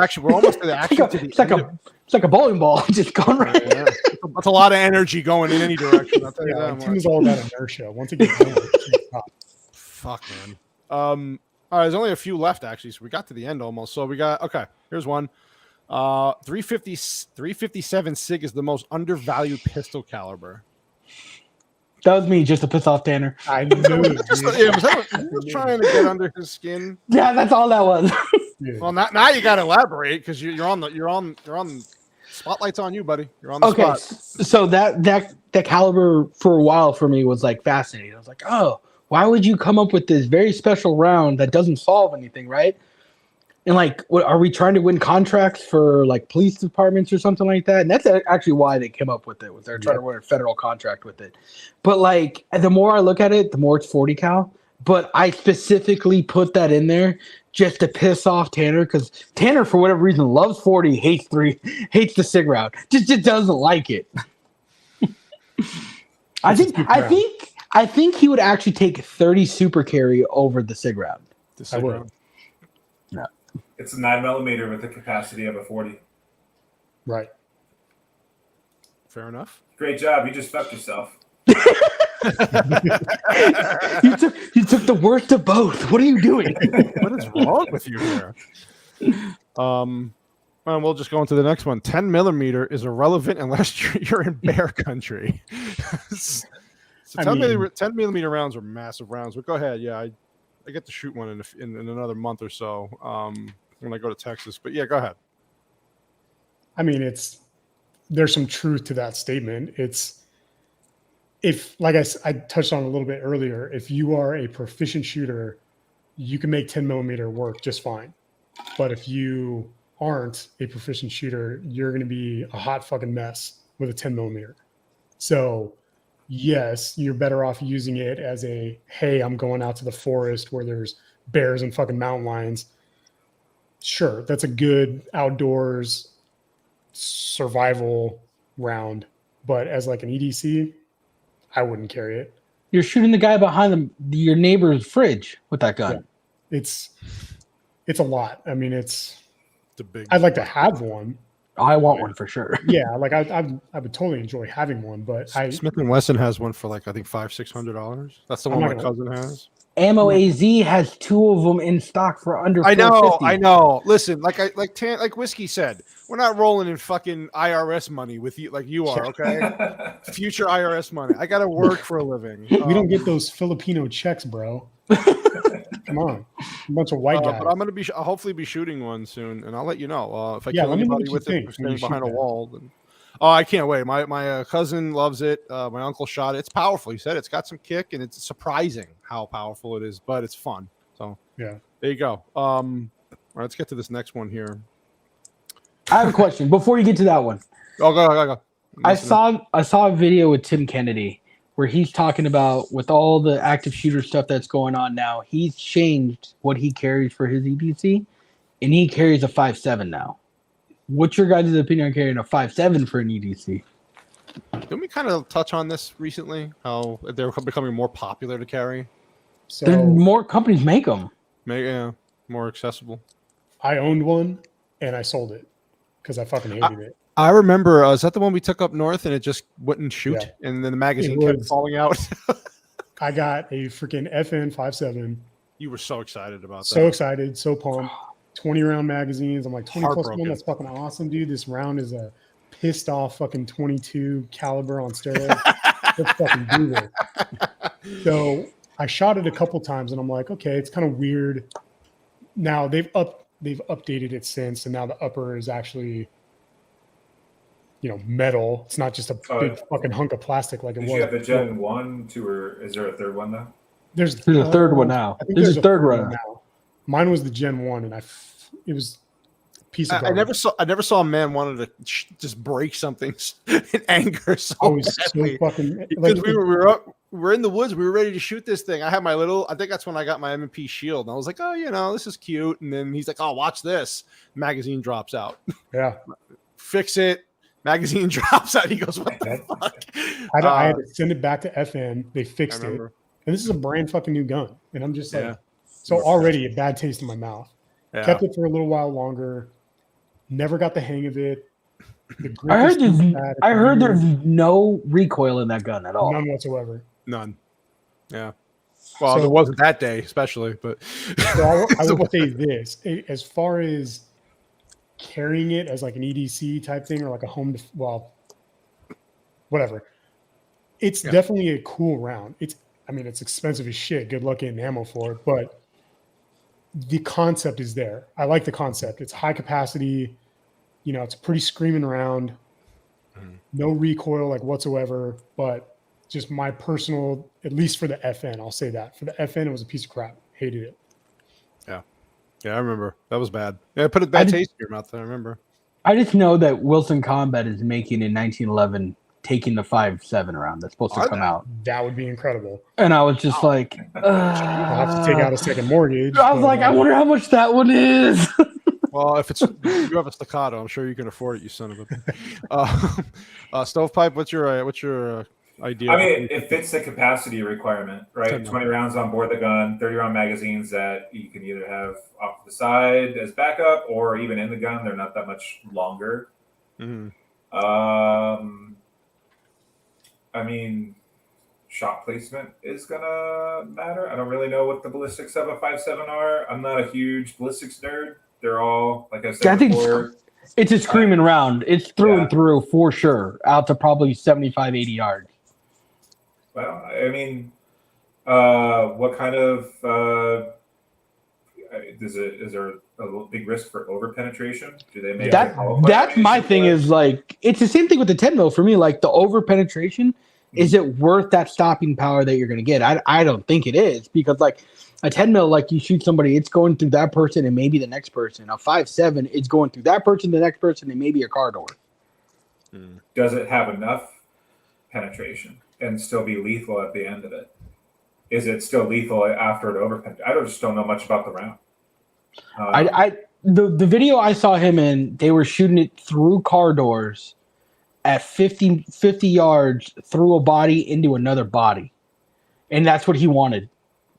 the action. It's like a bowling ball, just going right. Yeah. That's a lot of energy going in any direction. I'll tell you that. Tim is all about inertia. Once it gets going, fuck, man. All right, there's only a few left actually, so we got to the end almost. So we got here's one. 357 SIG is the most undervalued pistol caliber. That was me, just to piss off Tanner. I knew it. Was trying to get under his skin. Yeah, that's all that was. Well, now you got to elaborate because you're on spotlight's on you, buddy. You're on the spot. So that caliber for a while for me was like fascinating. I was like, oh, why would you come up with this very special round that doesn't solve anything, right? And like, what are we trying to win contracts for like police departments or something like that? And that's actually why they came up with it. Was they're trying to win a federal contract with it. But like, the more I look at it, the more it's 40 cal. But I specifically put that in there just to piss off Tanner, because Tanner, for whatever reason, loves 40, hates the SIG round. Just doesn't like it. I think he would actually take 30 super carry over the SIG round. I would. Yeah. It's a 9mm with the capacity of a 40. Right. Fair enough. Great job. You just fucked yourself. you took the worst of both. What are you doing? What is wrong with you here? And we'll just go into the next one. 10mm is irrelevant unless you're in bear country. So 10mm rounds are massive rounds. But go ahead. Yeah, I get to shoot one in another month or so when I go to Texas. But yeah, go ahead. I mean, there's some truth to that statement. If like I touched on a little bit earlier, if you are a proficient shooter, you can make 10mm work just fine. But if you aren't a proficient shooter, you're going to be a hot fucking mess with a 10mm. So yes, you're better off using it as hey, I'm going out to the forest where there's bears and fucking mountain lions. Sure, that's a good outdoors survival round. But as like an EDC, I wouldn't carry it. You're shooting the guy behind your neighbor's fridge with that gun. Yeah. It's a lot. I mean, the big. I'd like to have one. I want one for sure. Yeah, like I would totally enjoy having one, but Smith & Wesson has one for like I think $500-600. That's the one my cousin has. Ammo AZ has 2 of them in stock for under. I know. Listen, like Whiskey said, we're not rolling in fucking IRS money with you like you are. Okay, future IRS money. I got to work for a living. We don't get those Filipino checks, bro. Come on, a bunch of white guys. But I'm gonna I'll hopefully be shooting one soon, and I'll let you know if I kill anybody with it standing behind a wall. Then, I can't wait. My cousin loves it. My uncle shot it. It's powerful. He said it's got some kick, and it's surprising how powerful it is. But it's fun. So yeah, there you go. All right, let's get to this next one here. I have a question before you get to that one. Go. I saw a video with Tim Kennedy where he's talking about, with all the active shooter stuff that's going on now, he's changed what he carries for his EDC, and he carries a 5.7 now. What's your guys' opinion on carrying a 5.7 for an EDC? Didn't we kind of touch on this recently? How they're becoming more popular to carry? So more companies make them. More accessible. I owned one, and I sold it because I fucking hated it. I remember, is that the one we took up north and it just wouldn't shoot? Yeah. And then the magazine kept falling out? I got a freaking FN 5.7. You were so excited about So that. excited, so pumped. 20 round magazines. I'm like 20 plus Heartbroken. one. That's fucking awesome, dude. This round is a pissed off fucking 22 caliber on steroids. It's fucking brutal. So I shot it a couple times, and I'm like, okay, it's kind of weird. Now they've updated it since, and now the upper is actually, metal. It's not just a big fucking hunk of plastic like it Did was. you have the Gen 1, 2, or is there a third one now? There's a third one now. I think There's a third one now. Mine was the Gen 1, and it was a piece of I never saw a man wanted to just break something in anger so I was badly. so fucking Because we were in the woods, we were ready to shoot this thing. I had my I think that's when I got my M&P shield. And I was like, oh, this is cute. And then he's like, oh, watch this. Magazine drops out. Yeah. Fix it. Magazine drops out. He goes, what the fuck? I had to send it back to FN. They fixed it. And this is a brand fucking new gun. And I'm just like, so already a bad taste in my mouth. Yeah. Kept it for a little while longer. Never got the hang of it. I heard there's no recoil in that gun at all. None whatsoever. None. Yeah. Well, there wasn't that day, especially. But so I will say this: as far as carrying it as like an EDC type thing or like a whatever, it's definitely a cool round. It's expensive as shit. Good luck getting ammo for it, but the concept is there. I like the concept. It's high capacity. It's a pretty screaming round. No recoil like whatsoever, but just my personal, at least for the FN, I'll say that. For the FN, it was a piece of crap. Hated it. Yeah, I remember. That was bad. Yeah, it put a bad taste in your mouth, I remember. I just know that Wilson Combat is making in 1911 taking the 5.7 around that's supposed to come out. That would be incredible. And I was just like, I'll have to take out a second morttage. I was like, I wonder how much that one is. Well, if you have a staccato, I'm sure you can afford it, you son of a. Stovepipe, what's your idea? I mean, it fits the capacity requirement, right? 20 rounds on board the gun, 30 round magazines that you can either have off the side as backup or even in the gun. They're not that much longer. Mm-hmm. I mean, shot placement is gonna matter. I don't really know what the ballistics of a 5.7 are. I'm not a huge ballistics nerd. They're all, like I said before, it's a screaming round. It's through and through for sure, out to probably 75, 80 yards. Well, I mean, what kind of is there a big risk for over penetration? Do they make that's my thing? Is like it's the same thing with the 10 mil for me. Like the over penetration, is it worth that stopping power that you're going to get? I don't think it is, because like a 10 mil, like you shoot somebody, it's going through that person and maybe the next person. A 5.7, it's going through that person, the next person, and maybe a car door. Does it have enough penetration and still be lethal at the end of it? Is it still lethal after it overpenetrates? I just don't know much about the round. The video I saw him in, they were shooting it through car doors at 50 yards through a body into another body. And that's what he wanted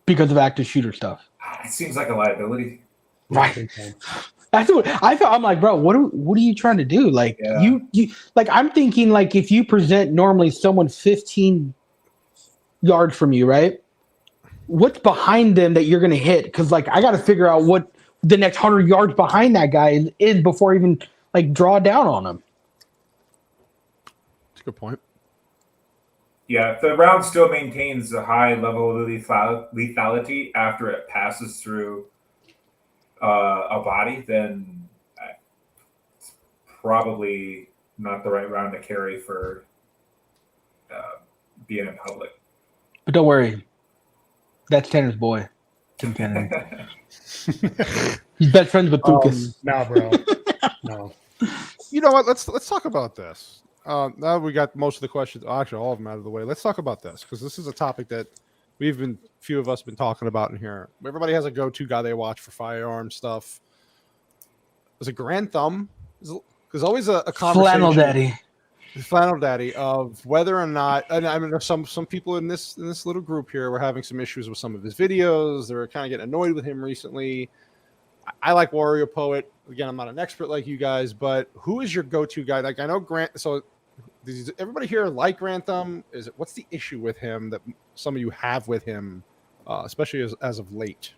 because of active shooter stuff. It seems like a liability. Right. That's what I felt. I'm like, bro, what are you trying to do? Like you like, I'm thinking like if you present normally someone 15 yards from you, right? What's behind them that you're going to hit? Because like, I got to figure out what the next 100 yards behind that guy is before I even like draw down on him. That's a good point. Yeah, if the round still maintains a high level of lethality after it passes through a body, then it's probably not the right round to carry for being in public. But don't worry. That's Tanner's boy, Tim Tanner. He's best friends with Lucas. No, bro. No. You know what? Let's talk about this. Now we got most of the questions, actually all of them out of the way. Let's talk about this because this is a topic that few of us been talking about in here. Everybody has a go-to guy they watch for firearm stuff. There's a grand thumb. There's always a conversation. Flannel daddy of whether or not, and I mean, there's some people in this little group here were having some issues with some of his videos. They were kind of getting annoyed with him recently. I like Warrior Poet. Again, I'm not an expert like you guys, but who is your go-to guy? Like I know Grant. So Does everybody here like Grantham? What's the issue with him that some of you have with him, especially as of late?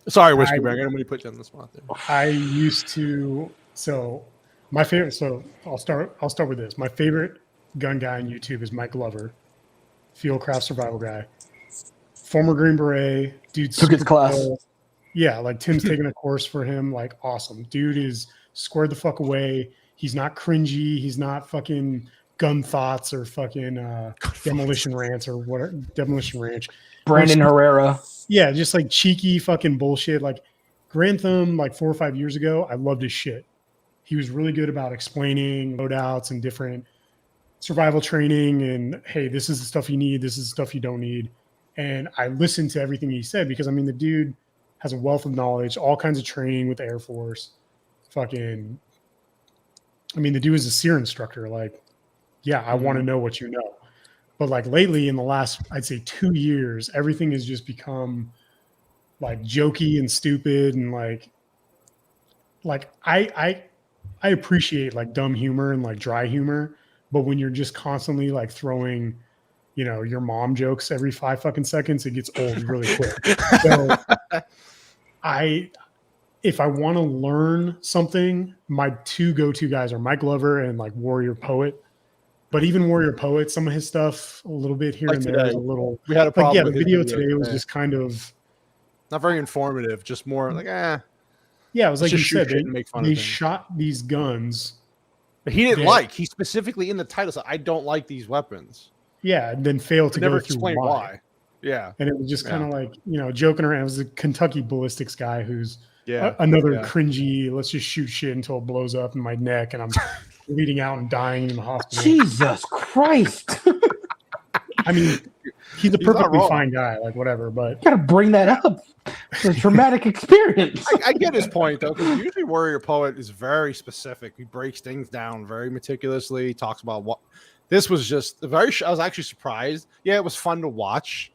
Sorry, WhiskeyBanger. I'm going to put you on the spot there. I used to. So my favorite. So I'll start with this. My favorite gun guy on YouTube is Mike Glover, Fieldcraft survival guy, former Green Beret dude. Took his class. Yeah, like Tim's taking a course for him. Like awesome, dude is squared the fuck away. He's not cringy. He's not fucking gun thoughts or fucking demolition rants or whatever. Demolition Ranch. Brandon Herrera. Yeah, just like cheeky fucking bullshit. Like Grantham, like 4 or 5 years ago, I loved his shit. He was really good about explaining loadouts and different survival training and, hey, this is the stuff you need. This is the stuff you don't need. And I listened to everything he said because, I mean, the dude has a wealth of knowledge, all kinds of training with the Air Force. Fucking, I mean, the dude is a SEER instructor. Like, yeah, I want to know what you know. But like lately in the last, I'd say 2 years, everything has just become like jokey and stupid. And like I appreciate like dumb humor and like dry humor. But when you're just constantly like throwing, you know, your mom jokes every 5 fucking seconds, it gets old really quick. So if I want to learn something, my 2 go-to guys are Mike Glover and like Warrior Poet. But even Warrior Poet, some of his stuff, a little bit here Like and today. there is a little. We had a problem. Like, yeah, the with his video today was today. just kind of. Not very informative. Just more like, Yeah, it was like you just shoot said. shit and make fun of They things. shot these guns. But he didn't Yeah. like. He specifically in the title said, "I don't like these weapons." Yeah, and then failed to Never go through explained why. why. Yeah, And it was just kind of like, you know, joking around. It was a Kentucky ballistics guy who's yeah. another yeah. cringy, let's just shoot shit until it blows up in my neck and I'm bleeding out and dying in the hospital. Jesus Christ. I mean, he's a He's not perfectly wrong. fine guy, like whatever, but You gotta bring that up. It's a traumatic experience. I get his point though, because usually Warrior Poet is very specific. He breaks things down very meticulously. Talks about what. This was just very. I was actually surprised. Yeah, it was fun to watch,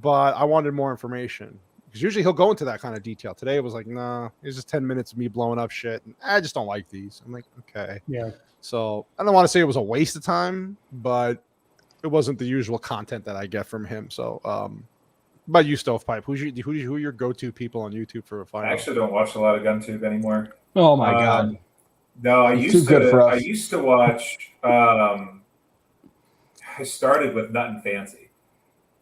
but I wanted more information because usually he'll go into that kind of detail. Today it was like, nah, it's just 10 minutes of me blowing up shit. And I just don't like these. I'm like, okay. yeah. So I don't want to say it was a waste of time, but it wasn't the usual content that I get from him. So, about you, Stovepipe, who are your go-to people on YouTube for a I firearm? actually don't watch a lot of GunTube anymore. Oh my God. No, I He's used too good for to. us. I used to watch. I started with Nut and Fancy.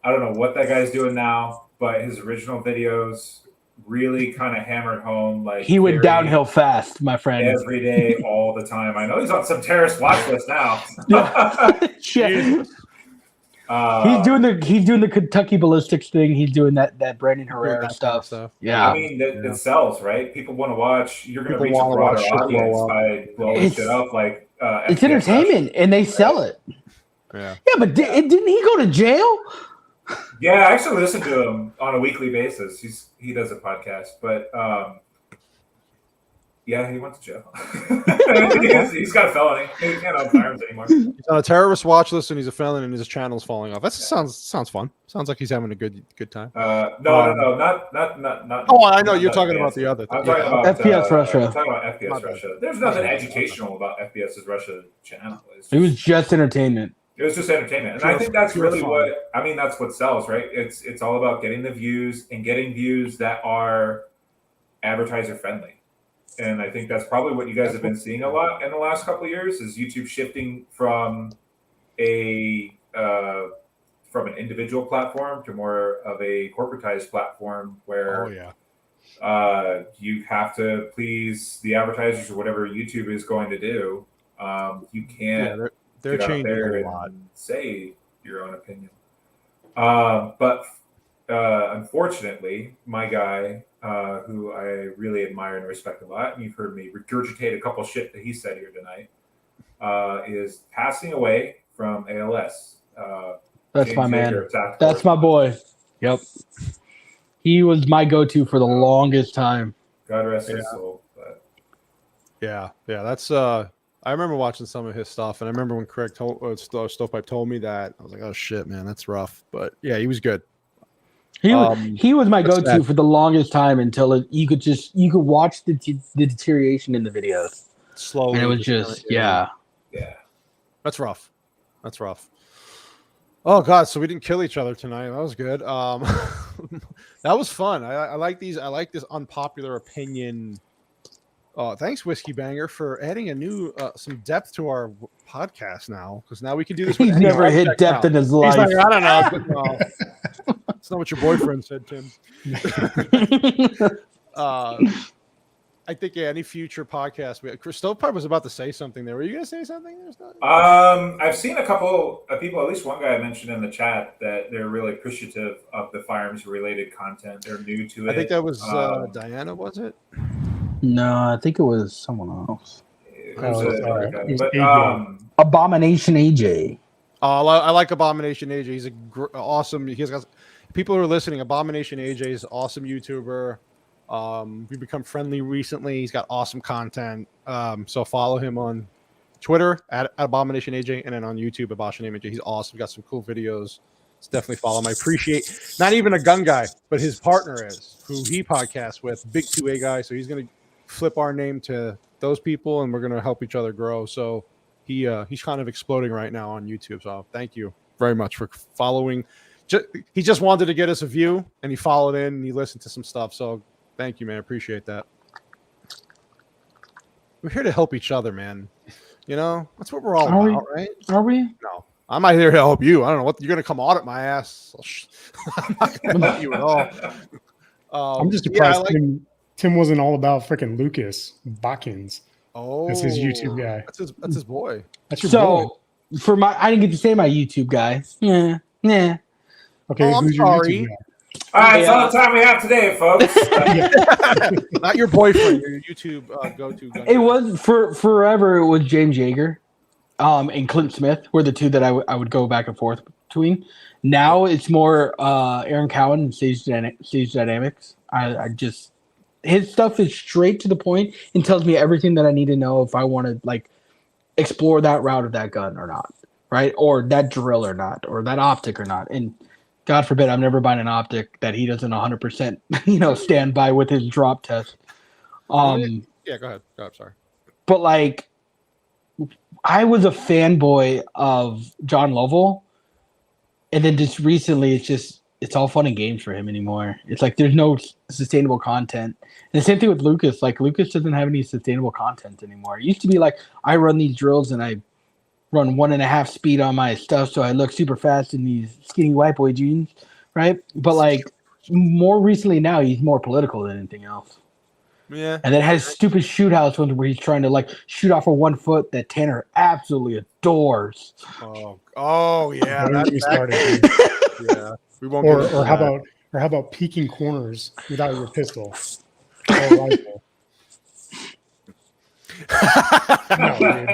I don't know what that guy's doing now, but his original videos really kind of hammered home. Like He went very downhill fast, my friend. every day, all the time. I know he's on some terrorist watch list now. Shit. He's doing the Kentucky ballistics thing. He's doing that Brandon Herrera that kind of stuff. Yeah. I mean, it sells, right? People want to watch. You're going to reach People a wanna broader watch shit blow audience up. by blowing shit up. Like It's FPS entertainment, and they sell it. Yeah. Yeah, but didn't he go to jail? Yeah, I actually listen to him on a weekly basis. He does a podcast, but yeah, he went to jail. he's got a felony. He can't own firearms anymore. He's on a terrorist watch list and he's a felon and his channel's falling off. That sounds fun. Sounds like he's having a good time. No, not. Oh, I know not you're talking that about fancy. the other thing. I'm talking Yeah. about FPS Russia. I'm talking about FPS My bad. Russia. There's nothing educational about FPS's Russia channel. It was just entertainment. It was just entertainment, and I think that's really what I mean. That's what sells, right? It's all about getting the views and getting views that are advertiser friendly. And I think that's probably what you guys have been seeing a lot in the last couple of years is YouTube shifting from from an individual platform to more of a corporatized platform where you have to please the advertisers or whatever YouTube is going to do. You can't they're get out changing there a lot. and say your own opinion. But unfortunately, my guy, who I really admire and respect a lot, and you've heard me regurgitate a couple shit that he said here tonight, is passing away from ALS. That's James my man. Yeager of Tactical That's my boy. Yep. He was my go-to for the longest time. God rest his soul. But Yeah. That's I remember watching some of his stuff, and I remember when Craig Stovepipe told me that, I was like, "Oh shit, man, that's rough." But yeah, he was good. He was my that's go-to sad. for the longest time until you could watch the deterioration in the videos, Slowly, and it was just yeah. Yeah. That's rough. That's rough. Oh God! So we didn't kill each other tonight. That was good. That was fun. I like these. I like this unpopular opinion. Thanks, WhiskeyBanger, for adding a new some depth to our podcast now. Because now we can do this. With He's any never hit subject depth now. in his He's life. like, I don't know. Well, it's not what your boyfriend said, Tim. I think any future podcast. StovePipe was about to say something there. Were you going to say something? I've seen a couple of people, at least one guy mentioned in the chat that they're really appreciative of the firearms related content. They're new to it. I think that was Diana, was it? No, I think it was someone else. Abomination AJ. Oh, I like Abomination AJ. He's awesome. He's got people who are listening. Abomination AJ is an awesome YouTuber. We've become friendly recently. He's got awesome content. So follow him on Twitter at Abomination AJ and then on YouTube Abomination AJ. He's awesome. Got some cool videos. Let's definitely follow him. I appreciate not even a gun guy, but his partner is who he podcasts with, big 2A guy. So he's gonna flip our name to those people, and we're gonna help each other grow. So he's kind of exploding right now on YouTube. So thank you very much for following. He just wanted to get us a view, and he followed in and he listened to some stuff. So thank you, man. I appreciate that. We're here to help each other, man. You know, that's what we're all about, right? Are we? No, I'm not here to help you. I don't know what you're going to come audit my ass. I'm not going to help you at all. I'm just surprised Tim wasn't all about freaking Lucas Botkins. Oh, that's his YouTube guy. That's his boy. That's your boy. For I didn't get to say my YouTube guy. Yeah. Okay, who's your YouTube guy? All right, it's all the time we have today, folks. Not your boyfriend, your YouTube go-to. It was forever. It was James Yeager, and Clint Smith were the two that I would go back and forth between. Now it's more Aaron Cowan and Sage Dynamics. I just his stuff is straight to the point and tells me everything that I need to know if I want to like explore that route of that gun or not, right? Or that drill or not, or that optic or not, and. God forbid, I'm never buying an optic that he doesn't 100%, stand by with his drop test. Yeah, go ahead. Sorry. But like, I was a fanboy of John Lovell, and then just recently, it's all fun and games for him anymore. It's like there's no sustainable content. And the same thing with Lucas. Like Lucas doesn't have any sustainable content anymore. It used to be like I run these drills and I run 1.5 speed on my stuff, so I look super fast in these skinny white boy jeans, right? But like more recently now, he's more political than anything else. Yeah. And then has stupid shoot house ones where he's trying to like shoot off of 1 foot that Tanner absolutely adores. Oh yeah. That started. Yeah. We won't. Or how about peeking corners without your pistol or rifle? No, dude.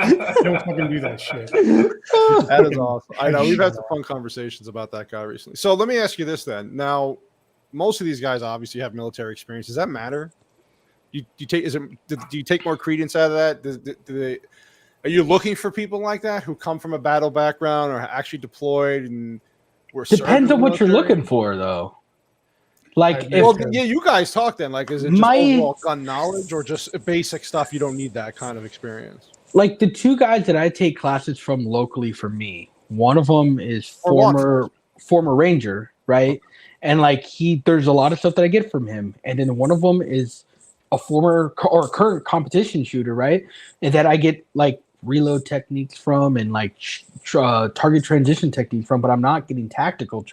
Don't fucking do that shit. That is awesome. I know we've had some fun conversations about that guy recently. So let me ask you this then. Now, most of these guys obviously have military experience. Does that matter? Do you take more credence out of that? Are you looking for people like that who come from a battle background or actually deployed and were? Depends on what you're looking for, though. Like, you guys talk then. Like, is it just overall gun knowledge or just basic stuff? You don't need that kind of experience. Like the two guys that I take classes from locally for me, one of them is former Ranger, right? And like there's a lot of stuff that I get from him. And then one of them is a former or current competition shooter, right? And that I get like reload techniques from and like target transition techniques from, but I'm not getting tactical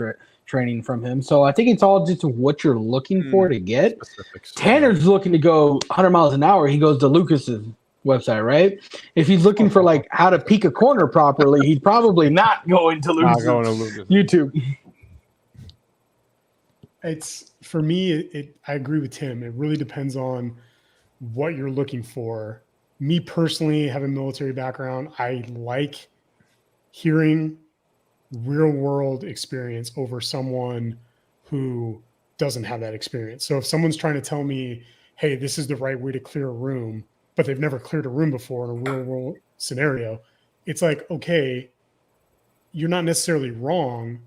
training from him. So I think it's all just what you're looking for to get. Specifics. Tanner's looking to go 100 miles an hour. He goes to Lucas's website, right? If he's looking for like how to peek a corner properly, he's probably not going to Lucas's YouTube. It's for me. I agree with Tim. It really depends on what you're looking for. Me personally, having a military background, I like hearing real world experience over someone who doesn't have that experience. So if someone's trying to tell me, hey, this is the right way to clear a room, but they've never cleared a room before in a real world scenario, it's like, okay, you're not necessarily wrong.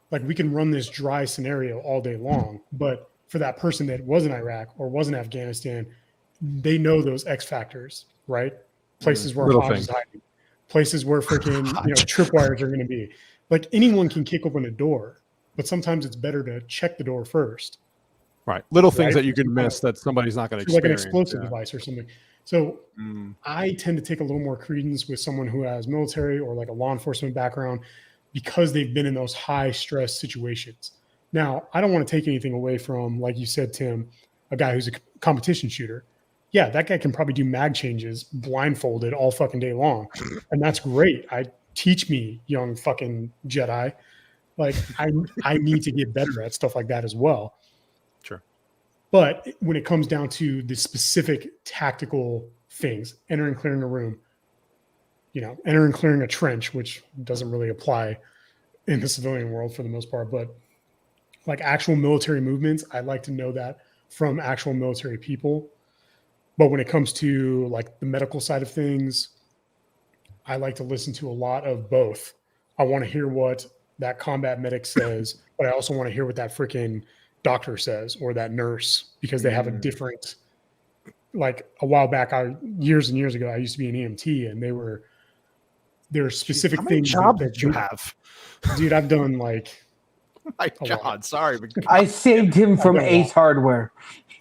Like we can run this dry scenario all day long, but for that person that was in Iraq or was in Afghanistan, they know those X factors, right? Places where Hodge is hiding, places where freaking tripwires are going to be. Like anyone can kick open a door, but sometimes it's better to check the door first. Right. Little things Right? that you can miss that somebody's not going to Like an experience. explosive device or something. So I tend to take a little more credence with someone who has military or like a law enforcement background because they've been in those high stress situations. Now, I don't want to take anything away from, like you said, Tim, a guy who's a competition shooter. Yeah, that guy can probably do mag changes blindfolded all fucking day long. And that's great. Teach me, young fucking Jedi. Like I need to get better at stuff like that as well. Sure. But when it comes down to the specific tactical things, entering, clearing a room, entering, clearing a trench, which doesn't really apply in the civilian world for the most part, but like actual military movements, I'd like to know that from actual military people. But when it comes to like the medical side of things, I like to listen to a lot of both. I want to hear what that combat medic says, but I also want to hear what that freaking doctor says or that nurse, because they have a different, like a while back, years and years ago, I used to be an EMT, and there are specific How many things jobs that you have? Dude, I've done like My God, sorry. But I saved him from Ace Hardware.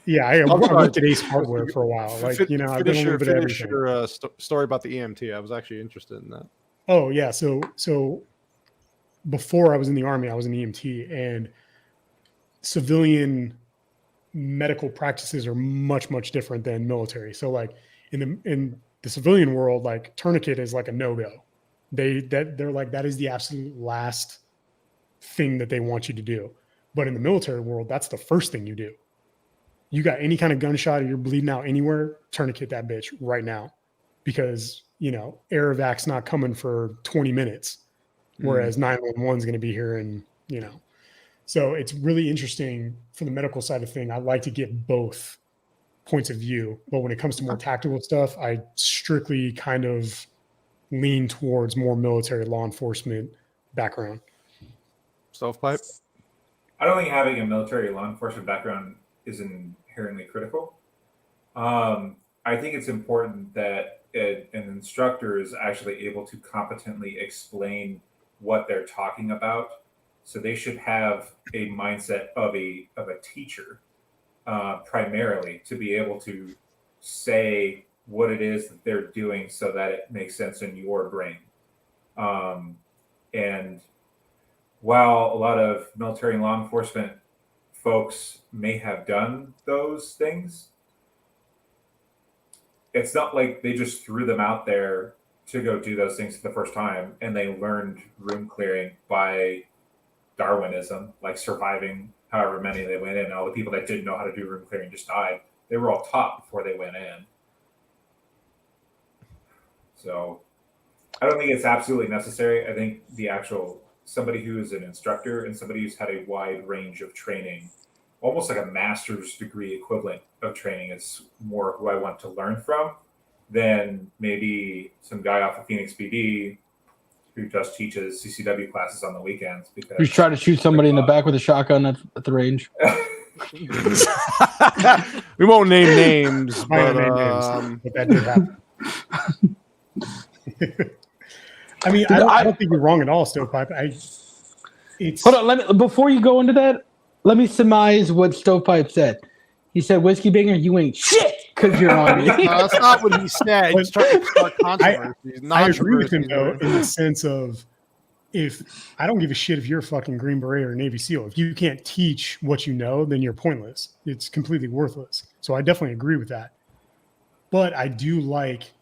yeah, I worked at Ace Hardware for a while. Like, I've done a little bit of everything. Your story about the EMT. I was actually interested in that. Oh yeah, so before I was in the Army, I was an EMT, and civilian medical practices are much different than military. So like in the civilian world, like tourniquet is like a no-go. They're like, that is the absolute last thing that they want you to do. But in the military world, that's the first thing you do. You got any kind of gunshot or you're bleeding out anywhere, tourniquet that bitch right now, because air evac's not coming for 20 minutes, whereas 911 is going to be here and so it's really interesting for the medical side of thing. I like to get both points of view, but when it comes to more tactical stuff, I strictly kind of lean towards more military law enforcement background. Stovepipe? I don't think having a military law enforcement background is inherently critical. I think it's important that an instructor is actually able to competently explain what they're talking about. So they should have a mindset of a teacher, primarily, to be able to say what it is that they're doing so that it makes sense in your brain. And while a lot of military and law enforcement folks may have done those things, it's not like they just threw them out there to go do those things for the first time and they learned room clearing by Darwinism, like surviving however many they went in. All the people that didn't know how to do room clearing just died. They were all taught before they went in. So I don't think it's absolutely necessary. I think somebody who is an instructor and somebody who's had a wide range of training, almost like a master's degree equivalent of training, is more who I want to learn from than maybe some guy off of Phoenix PD who just teaches CCW classes on the weekends. Because you try to shoot somebody in the back with a shotgun at the range. We won't name names, but that did happen. I mean, I don't think you're wrong at all, Stovepipe. Hold on, before you go into that, let me surmise what Stovepipe said. He said, "WhiskeyBanger, you ain't shit because you're on me." That's not what he said. He's trying to start controversy. I agree with him though, in the sense of, if I don't give a shit if you're a fucking Green Beret or Navy SEAL, if you can't teach what you know, then you're pointless. It's completely worthless. So I definitely agree with that. But I do like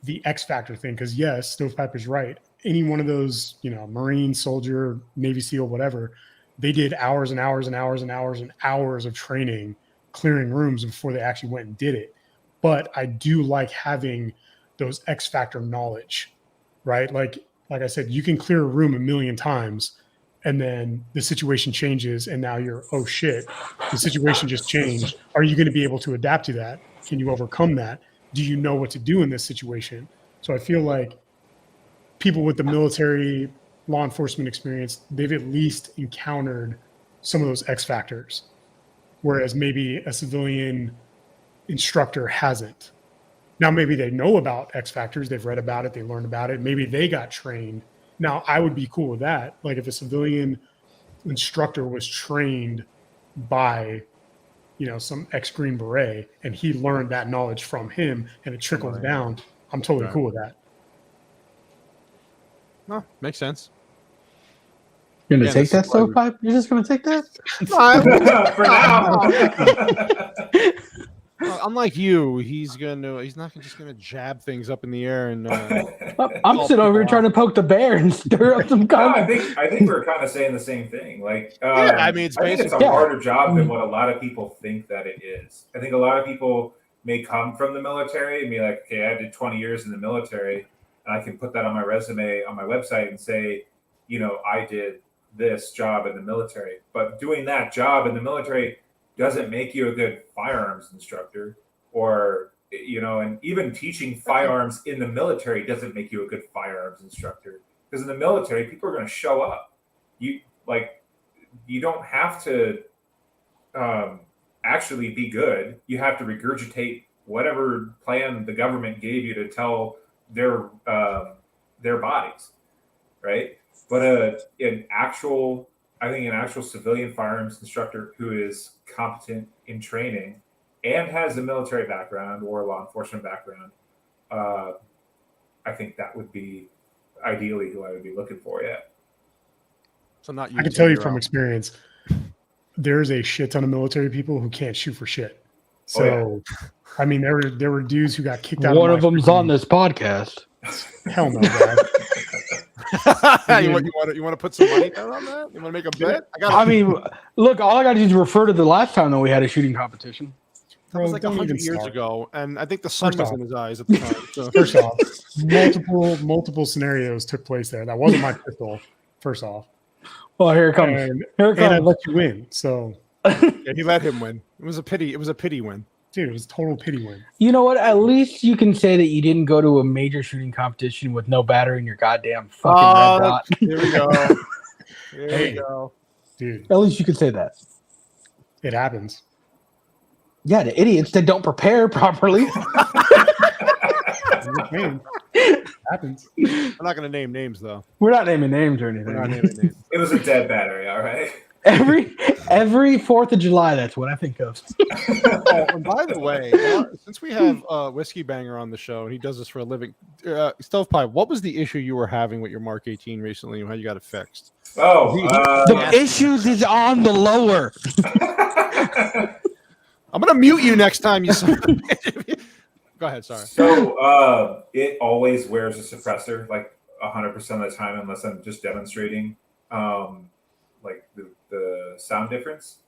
the X factor thing, because yes, Stovepipe is right. Any one of those, Marine, soldier, Navy SEAL, whatever, they did hours and hours and hours and hours and hours of training, clearing rooms before they actually went and did it. But I do like having those X factor knowledge, right? Like I said, you can clear a room 1,000,000 times and then the situation changes and now you're, oh shit, the situation just changed. Are you going to be able to adapt to that? Can you overcome that? Do you know what to do in this situation? So I feel like people with the military law enforcement experience, they've at least encountered some of those X factors, whereas maybe a civilian instructor hasn't. Now, maybe they know about X factors. They've read about it. They learned about it. Maybe they got trained. Now, I would be cool with that. Like if a civilian instructor was trained by, some ex-Green Beret and he learned that knowledge from him and it trickles down, I'm totally cool with that. No, makes sense. You're going to take that stovepipe? You're just going to take that? For now. Unlike you, he's not just gonna jab things up in the air and. I'm sitting over here trying to poke the bear and stir up some comments. I think we're kind of saying the same thing. Like, I mean, it's a harder job than what a lot of people think that it is. I think a lot of people may come from the military and be like, okay, I did 20 years in the military, and I can put that on my resume on my website and say, I did this job in the military. But doing that job in the military doesn't make you a good firearms instructor, or and even teaching firearms in the military doesn't make you a good firearms instructor, because in the military people are going to show up. You don't have to actually be good. You have to regurgitate whatever plan the government gave you to tell their bodies, right? But an actual civilian firearms instructor who is competent in training and has a military background or a law enforcement background, I think that would be ideally who I would be looking for. Yeah. So not you. I can tell you from experience, there's a shit ton of military people who can't shoot for shit. So, I mean, there were dudes who got kicked out. One of them's on this podcast. Hell no, guys. You want to put some money down on that? You want to make a bet? Look, all I got to do is refer to the last time that we had a shooting competition. That was like 100 years ago, and I think the sun was in his eyes at the time. So. First off, multiple scenarios took place there. That wasn't my pistol. First off, well, here it comes. And I let you win. So he let him win. It was a pity. It was a pity win. Dude, it was a total pity win. You know what? At least you can say that you didn't go to a major shooting competition with no battery in your goddamn fucking red dot. Here we go. Here we go. Dude. At least you can say that. It happens. Yeah, the idiots that don't prepare properly. It happens. We're not going to name names, though. We're not naming names or anything. We're not naming names. It was a dead battery, all right? Every 4th of July, that's what I think of. Oh, and by the way, since we have WhiskeyBanger on the show and he does this for a living, Stovepipe, what was the issue you were having with your Mark 18 recently and how you got it fixed? Oh, the issues is on the lower. I'm gonna mute you next time you. Go ahead. Sorry. So it always wears a suppressor, like 100% of the time, unless I'm just demonstrating, like the sound difference.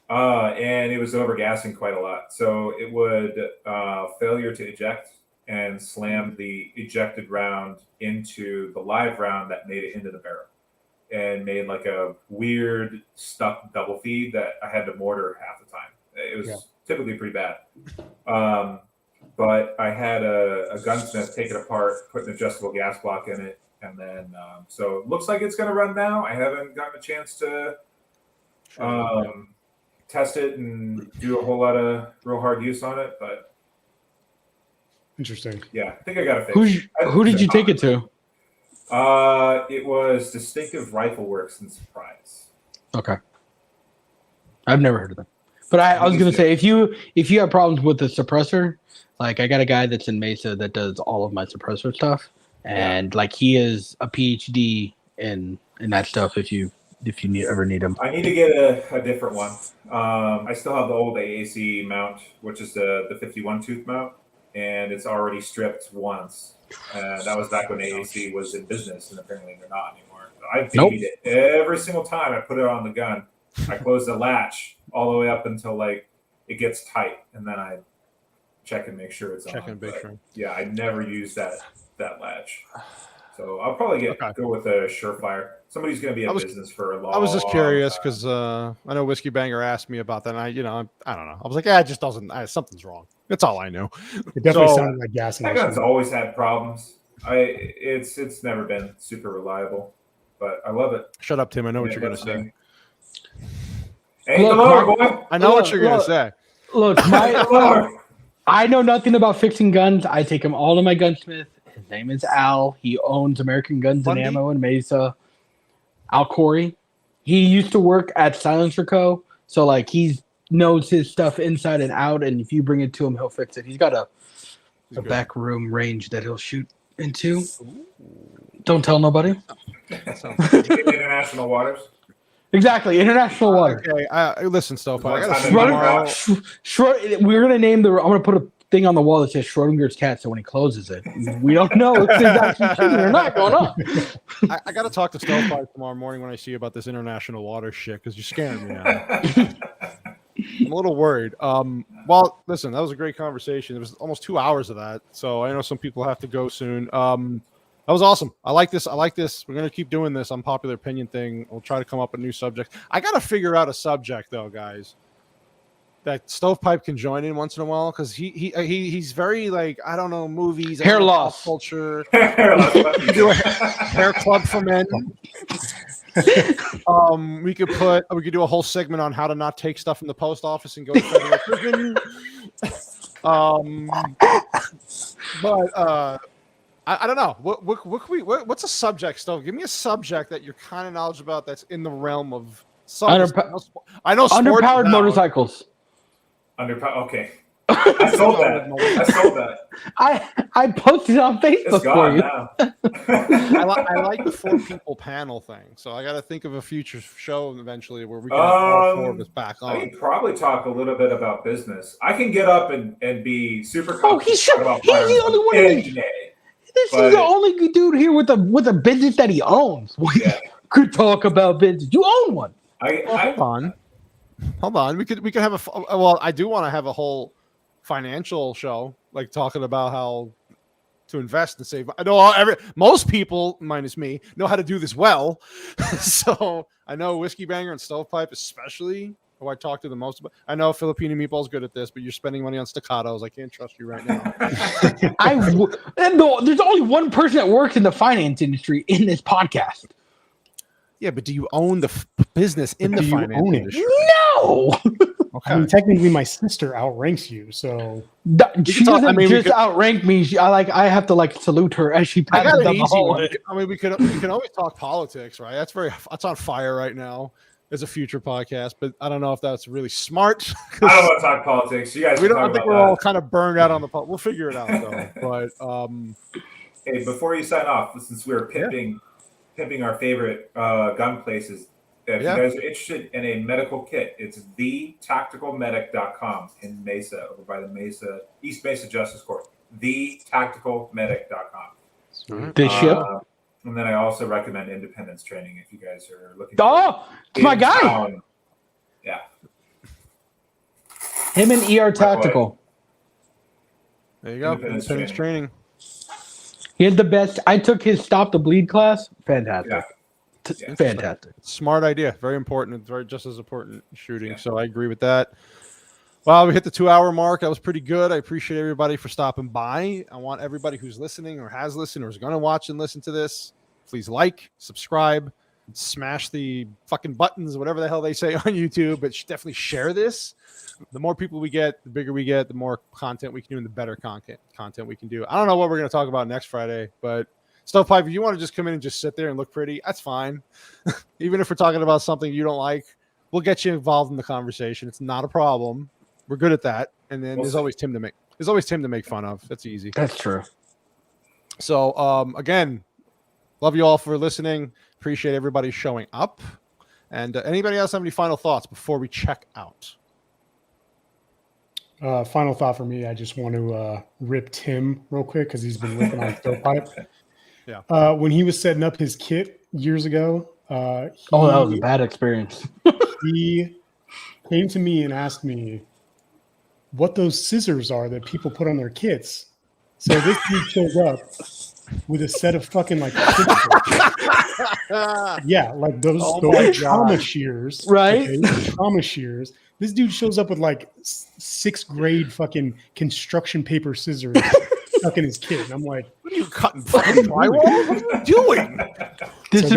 And it was overgassing quite a lot, so it would failure to eject and slam the ejected round into the live round that made it into the barrel, and made like a weird stuck double feed that I had to mortar half the time. It was typically pretty bad. But I had a gunsmith take it apart, put an adjustable gas block in it, and then so it looks like it's going to run now. I haven't gotten a chance to test it and do a whole lot of real hard use on it, but interesting. Yeah, I think I got it fixed. Who did you take it to? It was Distinctive Rifle Works in Surprise. Okay, I've never heard of them. But I was going to say, if you have problems with the suppressor, like I got a guy that's in Mesa that does all of my suppressor stuff, and like he is a PhD in that stuff. If you ever need him, I need to get a different one. I still have the old AAC mount, which is the 51 tooth mount, and it's already stripped once. That was back when AAC was in business, and apparently they're not anymore. I babied it every single time I put it on the gun. I close the latch all the way up until like it gets tight, and then I check and make sure it's on. Yeah, I never use that latch, so I'll probably go with a Surefire. Somebody's going to be in business for a long. I was just curious because I know WhiskeyBanger asked me about that, and I don't know. I was like, it just doesn't. Something's wrong. That's all I knew. It definitely sounded like gas. That gun's always had problems. It's never been super reliable, but I love it. Shut up, Tim. I know what you're going to say. Hey, boy. I know what you're going to say. Look, I know nothing about fixing guns. I take him all to my gunsmith. His name is Al. He owns American Guns Bundy? and Ammo in Mesa. Al Corey. He used to work at Silencer Co. So like he knows his stuff inside and out. And if you bring it to him, he'll fix it. He's got a back room range that he'll shoot into. Don't tell nobody. International waters. Exactly, international water. Okay, listen, StovePipe. I gotta see tomorrow. We're gonna name I'm gonna put a thing on the wall that says Schrodinger's cat. So when he closes it, we don't know if there's actually shooting or not going on. I got to talk to StovePipe tomorrow morning when I see you about this international water shit because you're scaring me now. I'm a little worried. Well, listen, that was a great conversation. It was almost 2 hours of that, so I know some people have to go soon. That was awesome. I like this. We're going to keep doing this unpopular opinion thing. We'll try to come up with new subjects. I got to figure out a subject, though, guys, that StovePipe can join in once in a while because he's very, like, I don't know, movies. Hair loss. Culture. Hair loss. Do a hair club for men. We could do a whole segment on how to not take stuff from the post office and go to federal prison. I don't know. What's a subject, Stove? Give me a subject that you're kind of knowledgeable about that's in the realm of something. I know underpowered motorcycles. Okay. I sold that. I posted it on Facebook for you. I like the 4 people panel thing, so I got to think of a future show eventually where we can have all 4 of us back on. I can probably talk a little bit about business. I can get up and be super. Oh, he's the only one. This is the only dude here with a business that he owns. Yeah. Could talk about business. You own one. Hold on. We could have well, I do want to have a whole financial show, like talking about how to invest and save. I know most people, minus me, know how to do this well. So I know WhiskeyBanger and StovePipe, especially, who I talk to the most about. I know Filipino Meatball's good at this, but you're spending money on staccatos. I can't trust you right now. There's only one person that works in the finance industry in this podcast. Yeah, but do you own the business in the finance industry? No. Okay. I mean, technically, my sister outranks you, so she doesn't outrank me. I have to salute her as she passes down the hallway. I mean, we can always talk politics, right? That's on fire right now as a future podcast, but I don't know if that's really smart. I don't want to talk politics. You guys, I think we're all kind of burned out on the We'll figure it out though. But hey, before you sign off, since we're pimping our favorite gun places. If you guys are interested in a medical kit, it's thetacticalmedic.com in Mesa, over by the East Mesa Justice Court. Thetacticalmedic.com. They ship. And then I also recommend Independence Training if you guys are looking. It's my guy. Town. Yeah. Him and ER Tactical. There you go. Independence Training. He had the best. I took his Stop the Bleed class. Fantastic. Yeah. Fantastic. Smart idea. Very important. It's just as important shooting. Yeah. So I agree with that. Well, we hit the 2-hour mark. That was pretty good. I appreciate everybody for stopping by. I want everybody who's listening or has listened or is going to watch and listen to this, please subscribe, smash the fucking buttons, whatever the hell they say on YouTube, but definitely share this. The more people we get, the bigger we get, the more content we can do and the better content we can do. I don't know what we're going to talk about next Friday, but StovePipe, if you want to just come in and just sit there and look pretty, that's fine. Even if we're talking about something you don't like, we'll get you involved in the conversation. It's not a problem. We're good at that. And then there's always Tim to make fun of. That's easy. That's true. So again, love you all for listening. Appreciate everybody showing up. And anybody else have any final thoughts before we check out? Final thought for me, I just want to rip Tim real quick because he's been ripping on StovePipe. Yeah. When he was setting up his kit years ago, that was a bad experience. He came to me and asked me what those scissors are that people put on their kits. So this dude shows up with a set of fucking like those trauma shears, right? Okay? Trauma shears. This dude shows up with 6th grade fucking construction paper scissors stuck in his kit, and I'm like, "What are you cutting fucking drywall? What are you doing?" This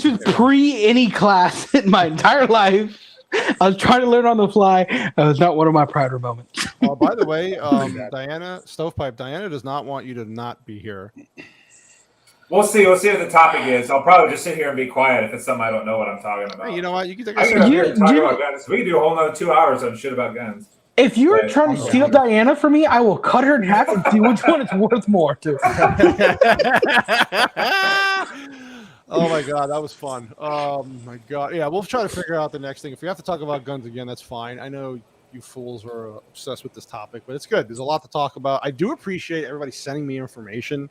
is pre any class in my entire life. I was trying to learn on the fly. That was not one of my prouder moments. By the way, Diana, Stovepipe, Diana does not want you to not be here. We'll see. We'll see what the topic is. I'll probably just sit here and be quiet if it's something I don't know what I'm talking about. Hey, you know what? You can take I can talk about guns. We can do a whole nother 2 hours on shit about guns. If you're trying to steal Diana from me, I will cut her in half and see which one is worth more to. Oh my god, that was fun. My god, yeah, we'll try to figure out the next thing. If we have to talk about guns again, that's fine. I know you fools are obsessed with this topic, but it's good. There's a lot to talk about. I do appreciate everybody sending me information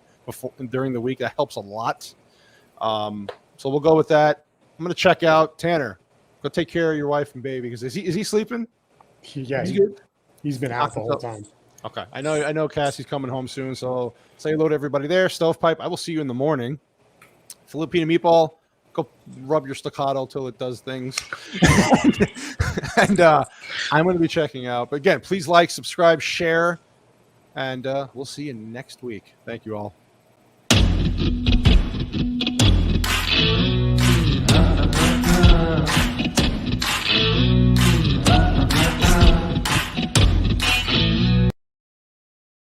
during the week. That helps a lot. So we'll go with that. I'm gonna check out. Tanner, go take care of your wife and baby. Because is he sleeping? Yeah, good. He's been out the whole time. Okay, I know Cassie's coming home soon, so say hello to everybody there. Stovepipe, I will see you in the morning. Filipino Meatball, go rub your staccato till it does things. And I'm going to be checking out. But again, please like, subscribe, share, and we'll see you next week. Thank you all.